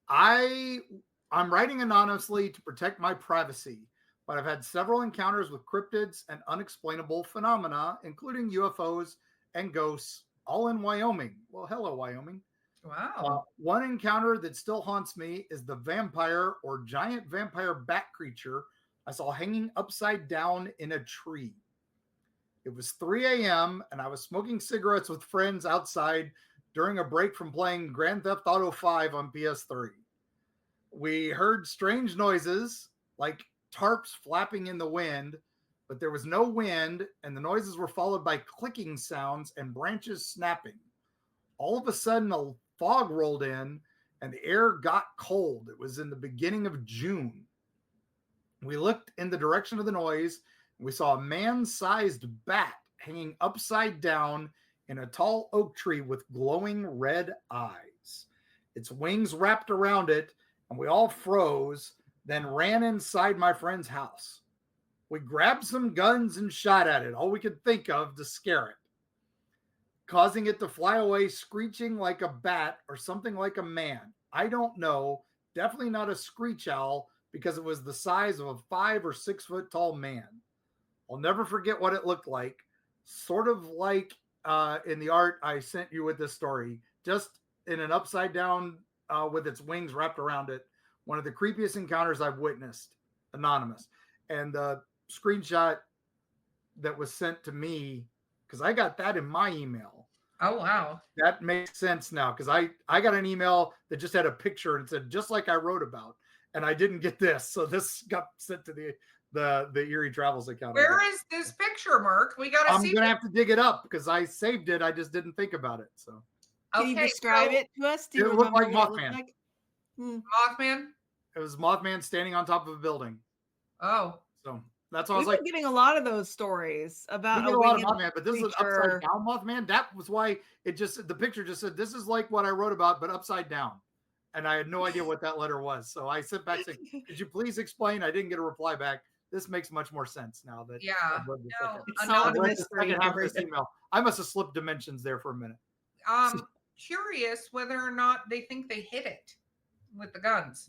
I'm writing anonymously to protect my privacy, but I've had several encounters with cryptids and unexplainable phenomena, including UFOs and ghosts, all in Wyoming. Well, hello, Wyoming. Wow. One encounter that still haunts me is the vampire or giant vampire bat creature I saw hanging upside down in a tree. It was 3 a.m. and I was smoking cigarettes with friends outside during a break from playing Grand Theft Auto 5 on PS3. We heard strange noises like tarps flapping in the wind, but there was no wind, and the noises were followed by clicking sounds and branches snapping. All of a sudden, a fog rolled in, and the air got cold. It was in the beginning of June. We looked in the direction of the noise, and we saw a man-sized bat hanging upside down in a tall oak tree with glowing red eyes. Its wings wrapped around it, and we all froze, then ran inside my friend's house. We grabbed some guns and shot at it, all we could think of to scare it, causing it to fly away screeching like a bat or something like a man. I don't know. Definitely not a screech owl because it was the size of a 5 or 6 foot tall man. I'll never forget what it looked like. Sort of like in the art I sent you with this story, just in an upside down with its wings wrapped around it. One of the creepiest encounters I've witnessed, anonymous. And the screenshot that was sent to me, because I got that in my email. Oh, wow. That makes sense now, because I got an email that just had a picture and said, just like I wrote about, and I didn't get this. So this got sent to the Eerie Travels account. Where is this picture, Mark? We got to see. I'm going to have to dig it up because I saved it. I just didn't think about it. So can you describe it to us? Do you it looked like Mothman. Like? Mothman? It was Mothman standing on top of a building. Oh. So that's why I was We've like, been getting a lot of those stories about a lot of Mothman, but this is upside down Mothman. That was why the picture just said, this is like what I wrote about, but upside down. And I had no idea what that letter was. So I sent back saying, could you please explain? I didn't get a reply back. This makes much more sense now that anonymous. Email. I must have slipped dimensions there for a minute. Curious whether or not they think they hit it with the guns.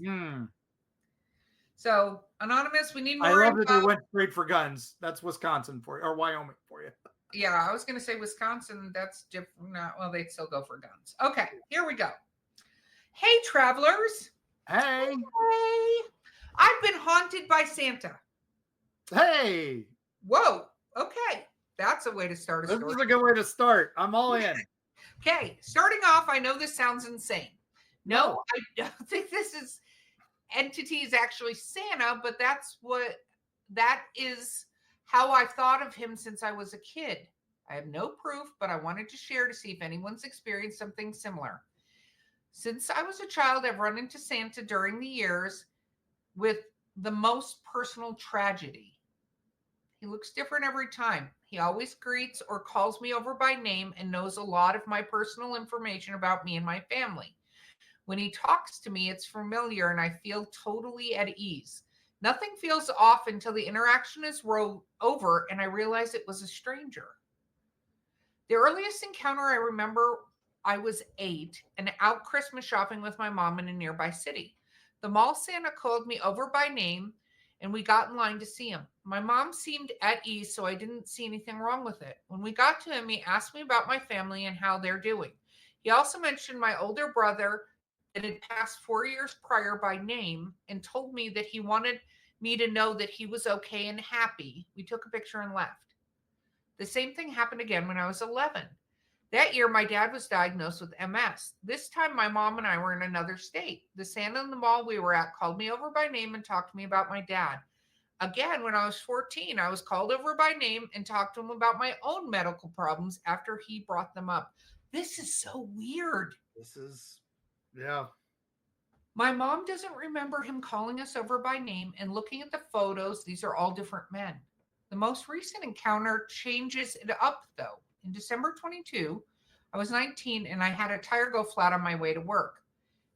So anonymous, we need more. I love that they went straight for guns. That's Wisconsin for you, or Wyoming for you. Yeah, I was going to say Wisconsin. That's different. Well, they'd still go for guns. Okay, here we go. Hey, travelers. Hey. I've been haunted by Santa. Hey. Whoa. Okay. That's a way to start a story. This is a good way to start. I'm all in. Okay. Starting off, I know this sounds insane. No, I don't think this is entities actually Santa, but that is how I've thought of him since I was a kid. I have no proof, but I wanted to share to see if anyone's experienced something similar. Since I was a child, I've run into Santa during the years with the most personal tragedy. He looks different every time. He always greets or calls me over by name and knows a lot of my personal information about me and my family. When he talks to me, it's familiar and I feel totally at ease. Nothing feels off until the interaction is over and I realize it was a stranger. The earliest encounter I remember, I was 8 and out Christmas shopping with my mom in a nearby city. The mall Santa called me over by name and we got in line to see him. My mom seemed at ease, so I didn't see anything wrong with it. When we got to him, he asked me about my family and how they're doing. He also mentioned my older brother that had passed 4 years prior by name and told me that he wanted me to know that he was okay and happy. We took a picture and left. The same thing happened again when I was 11. That year, my dad was diagnosed with MS. This time, my mom and I were in another state. The Santa in the mall we were at called me over by name and talked to me about my dad. Again, when I was 14, I was called over by name and talked to him about my own medical problems after he brought them up. This is so weird. This is, yeah. My mom doesn't remember him calling us over by name, and looking at the photos, these are all different men. The most recent encounter changes it up, though. In December 22, I was 19 and I had a tire go flat on my way to work.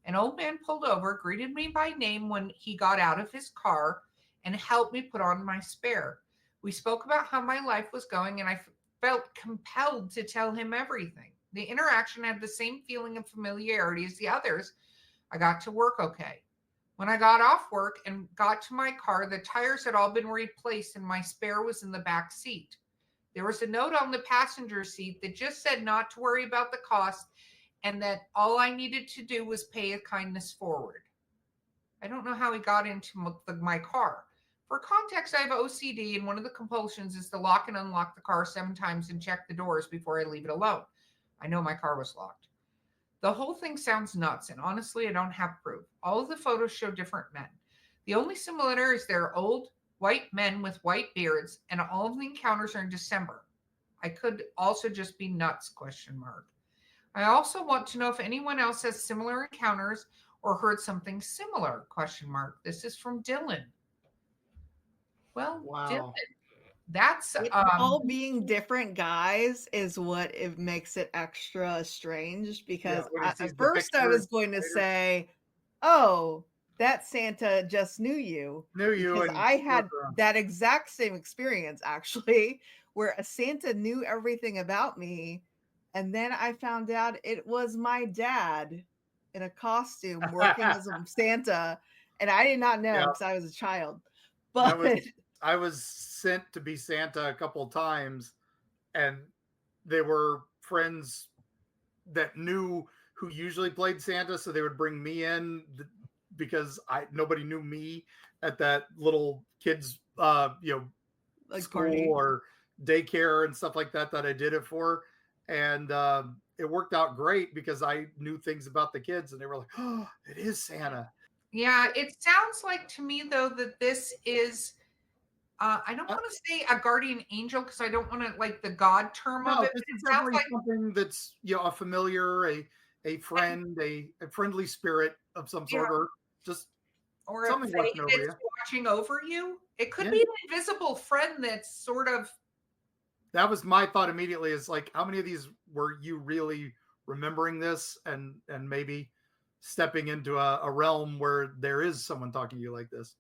An old man pulled over, greeted me by name when he got out of his car, and helped me put on my spare. We spoke about how my life was going, and I felt compelled to tell him everything. The interaction had the same feeling of familiarity as the others. I got to work okay. When I got off work and got to my car, the tires had all been replaced and my spare was in the back seat. There was a note on the passenger seat that just said not to worry about the cost and that all I needed to do was pay a kindness forward. I don't know how he got into my car. For context, I have OCD, and one of the compulsions is to lock and unlock the car 7 times and check the doors before I leave it alone. I know my car was locked. The whole thing sounds nuts, and honestly, I don't have proof. All of the photos show different men. The only similarity is they're old, white men with white beards, and all of the encounters are in December. I could also just be nuts, ? I also want to know if anyone else has similar encounters or heard something similar, ? This is from Dylan. Well, Wow. Dylan, that's It all being different guys is what it makes it extra strange, because when he at sees the first I picture was going to later. say, oh, that Santa just knew you. Knew you, Because and I had looked around. that exact same experience, actually, where a Santa knew everything about me. And then I found out it was my dad in a costume working as a Santa. And I did not know Yeah. because I was a child. That But I was sent to be Santa a couple of times, and they were friends that knew who usually played Santa, so they would bring me in because nobody knew me at that little kids like school party. or daycare and stuff like that I did it for, and it worked out great because I knew things about the kids, and they were like, "Oh, it is Santa." Yeah, it sounds like to me, though, that this is, I don't want to say a guardian angel because I don't want to like the God term of No, it. this But is it sounds definitely like something that's a familiar, a friend, a friendly spirit of some sort, or just or a something fae watching over that's you. watching over you. It could Yeah. be an invisible friend that's sort of. That was my thought immediately. Is like, how many of these were you really remembering this, and maybe stepping into a realm where there is someone talking to you like this?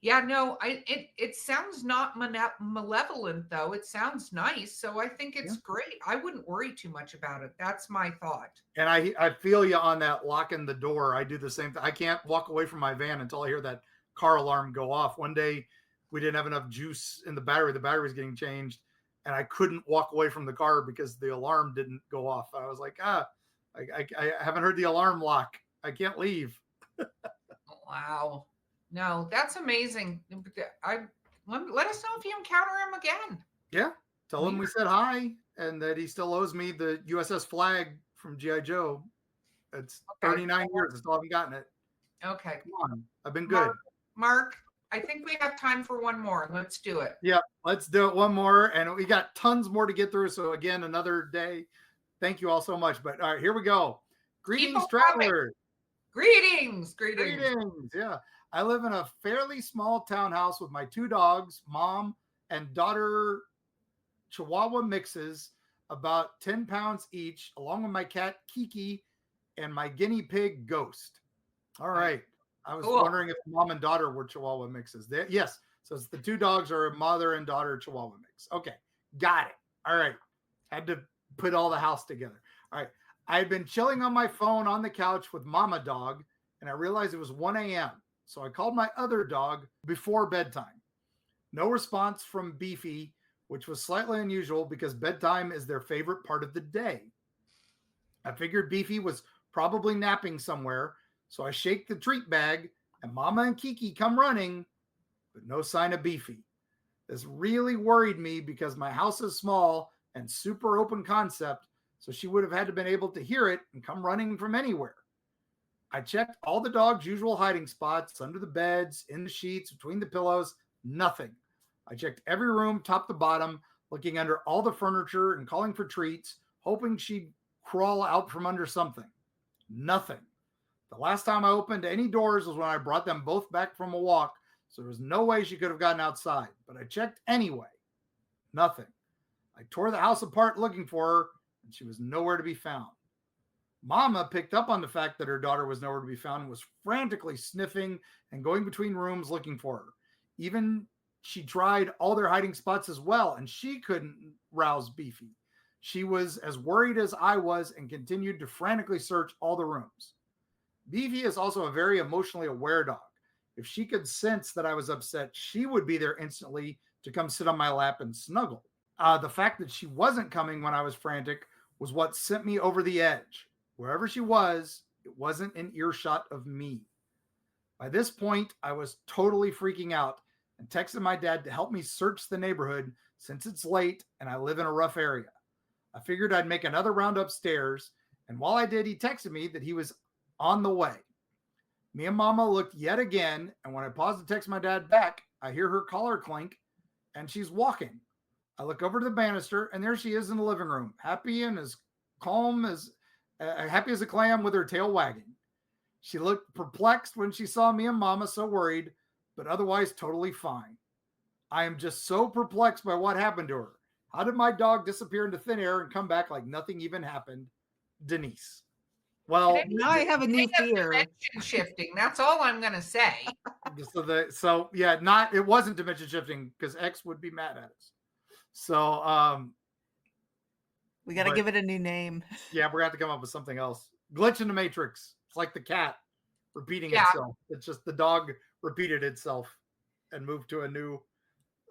Yeah, no, it sounds not malevolent though. It sounds nice, so I think it's great. I wouldn't worry too much about it. That's my thought. And I feel you on that locking the door. I do the same thing. I can't walk away from my van until I hear that car alarm go off. One day we didn't have enough juice in the battery. The battery was getting changed, and I couldn't walk away from the car because the alarm didn't go off. I was like, I haven't heard the alarm lock. I can't leave. Wow. No, that's amazing. Let us know if you encounter him again. Yeah. Tell him we said hi and that he still owes me the USS Flag from G.I. Joe. It's 39 years. I still haven't gotten it. Okay. Come on. I've been good. Mark, I think we have time for one more. Let's do it. Yeah, let's do it one more. And we got tons more to get through. So again, another day. Thank you all so much. But all right, here we go. Greetings, travelers. Greetings. Yeah. I live in a fairly small townhouse with my 2 dogs, mom and daughter Chihuahua mixes, about 10 pounds each, along with my cat Kiki and my guinea pig Ghost. All right. I was Cool. wondering if mom and daughter were Chihuahua mixes. Yes. So it's the 2 dogs are a mother and daughter Chihuahua mix. Okay. Got it. All right. Had to put all the house together. All right. I had been chilling on my phone on the couch with Mama Dog, and I realized it was 1 a.m. So I called my other dog before bedtime. No response from Beefy, which was slightly unusual because bedtime is their favorite part of the day. I figured Beefy was probably napping somewhere, so I shake the treat bag, and Mama and Kiki come running, but no sign of Beefy. This really worried me because my house is small and super open concept, so she would have had to been able to hear it and come running from anywhere. I checked all the dog's usual hiding spots, under the beds, in the sheets, between the pillows, nothing. I checked every room, top to bottom, looking under all the furniture and calling for treats, hoping she'd crawl out from under something. Nothing. The last time I opened any doors was when I brought them both back from a walk, so there was no way she could have gotten outside, but I checked anyway. Nothing. I tore the house apart looking for her, and she was nowhere to be found. Mama picked up on the fact that her daughter was nowhere to be found and was frantically sniffing and going between rooms looking for her. Even she tried all their hiding spots as well, and she couldn't rouse Beefy. She was as worried as I was and continued to frantically search all the rooms. Beefy is also a very emotionally aware dog. If she could sense that I was upset, she would be there instantly to come sit on my lap and snuggle. The fact that she wasn't coming when I was frantic was what sent me over the edge. Wherever she was, it wasn't in earshot of me. By this point, I was totally freaking out and texted my dad to help me search the neighborhood since it's late and I live in a rough area. I figured I'd make another round upstairs, and while I did, he texted me that he was on the way. Me and Mama looked yet again, and when I paused to text my dad back, I hear her collar clink, and she's walking. I look over to the banister, and there she is in the living room, happy and as calm as happy as a clam with her tail wagging. She looked perplexed when she saw me and Mama, so worried, but otherwise totally fine. I am just so perplexed by what happened to her. How did my dog disappear into thin air and come back like nothing even happened? Denise. Well, now I have a new fear. Dimension shifting. That's all I'm going to say. It wasn't dimension shifting because X would be mad at us. So, we got to give it a new name. Yeah, we're going to have to come up with something else. Glitch in the Matrix. It's like the cat repeating itself. It's just the dog repeated itself and moved to a new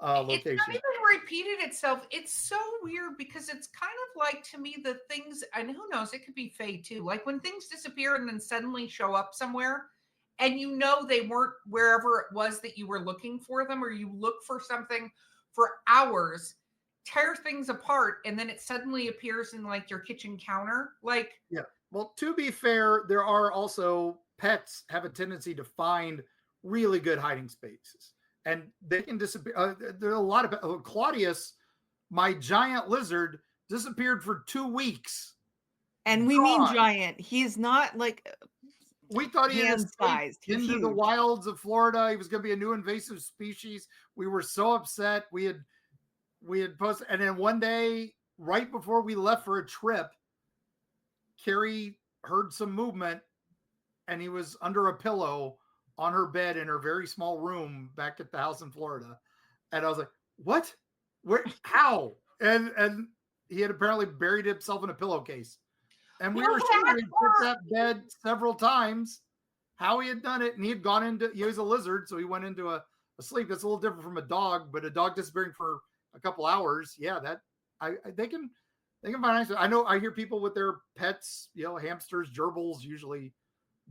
location. It's not even repeated itself. It's so weird because it's kind of like, to me, the things, and who knows, it could be fate too. Like when things disappear and then suddenly show up somewhere and you know they weren't wherever it was that you were looking for them, or you look for something for hours, tear things apart, and then it suddenly appears in like your kitchen counter. Like, yeah. Well, to be fair, there are also pets have a tendency to find really good hiding spaces, and they can disappear. There are a lot of Claudius, my giant lizard, disappeared for 2 weeks. And we mean giant. He's not like we thought he had escaped into huge. The wilds of Florida. He was going to be a new invasive species. We were so upset. We had posted, and then one day, right before we left for a trip, Carrie heard some movement, and he was under a pillow on her bed in her very small room back at the house in Florida. And I was like, what? Where? How? And he had apparently buried himself in a pillowcase. And we were sure he'd hit that bed several times, how he had done it. And he had gone into, he was a lizard, so he went into a sleep. That's a little different from a dog, but a dog disappearing for a couple hours. Yeah, that they can find. I hear people with their pets, hamsters, gerbils usually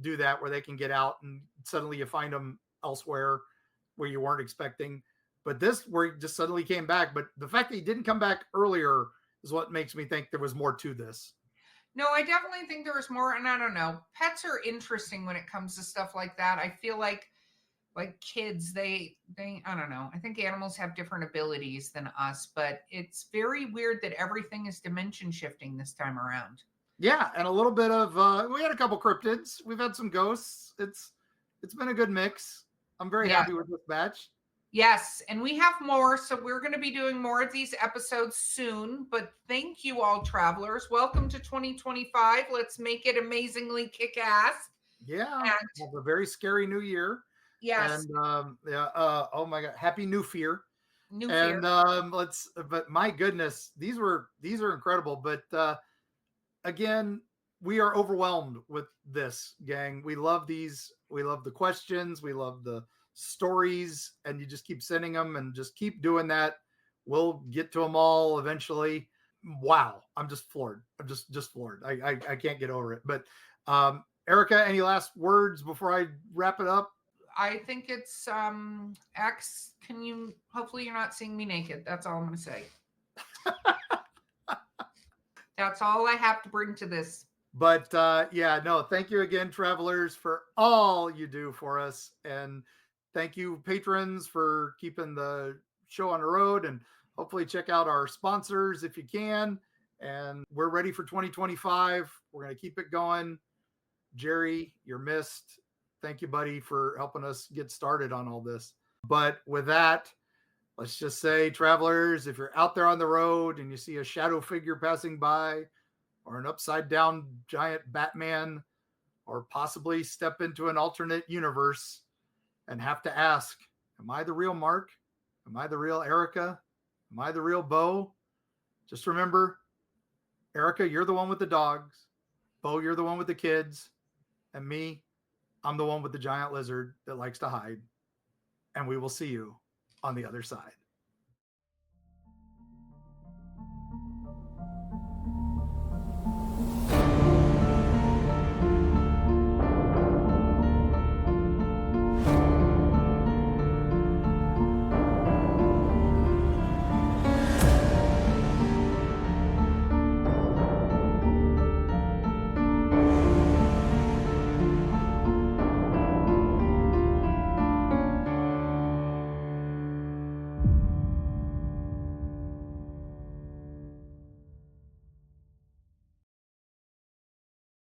do that, where they can get out and suddenly you find them elsewhere where you weren't expecting. But this, where he just suddenly came back. But the fact that he didn't come back earlier is what makes me think there was more to this. No, I definitely think there was more. And I don't know. Pets are interesting when it comes to stuff like that. I feel like kids, they I don't know. I think animals have different abilities than us, but it's very weird that everything is dimension shifting this time around. Yeah, and a little bit of we had a couple cryptids. We've had some ghosts. It's been a good mix. I'm very happy with this batch. Yes, and we have more, so we're going to be doing more of these episodes soon. But thank you all, travelers. Welcome to 2025. Let's make it amazingly kick-ass. Yeah, And have a very scary new year. yes, And oh my God, happy new fear. new fear. And but my goodness, these are incredible. But again, we are overwhelmed with this, gang. We love these. We love the questions. We love the stories, and you just keep sending them and just keep doing that. We'll get to them all eventually. Wow, I'm just floored. I'm just floored. I can't get over it. But Erica, any last words before I wrap it up? I think it's X. Can you? Hopefully, you're not seeing me naked. That's all I'm going to say. That's all I have to bring to this. But yeah, no, thank you again, travelers, for all you do for us. And thank you, patrons, for keeping the show on the road. And hopefully check out our sponsors if you can. And we're ready for 2025. We're going to keep it going. Jerry, you're missed. Thank you, buddy, for helping us get started on all this. But with that, let's just say, travelers, if you're out there on the road and you see a shadow figure passing by, or an upside down giant Batman, or possibly step into an alternate universe and have to ask, am I the real Mark? Am I the real Erica? Am I the real Bo? Just remember, Erica, you're the one with the dogs. Bo, you're the one with the kids. And me, I'm the one with the giant lizard that likes to hide. And we will see you on the other side.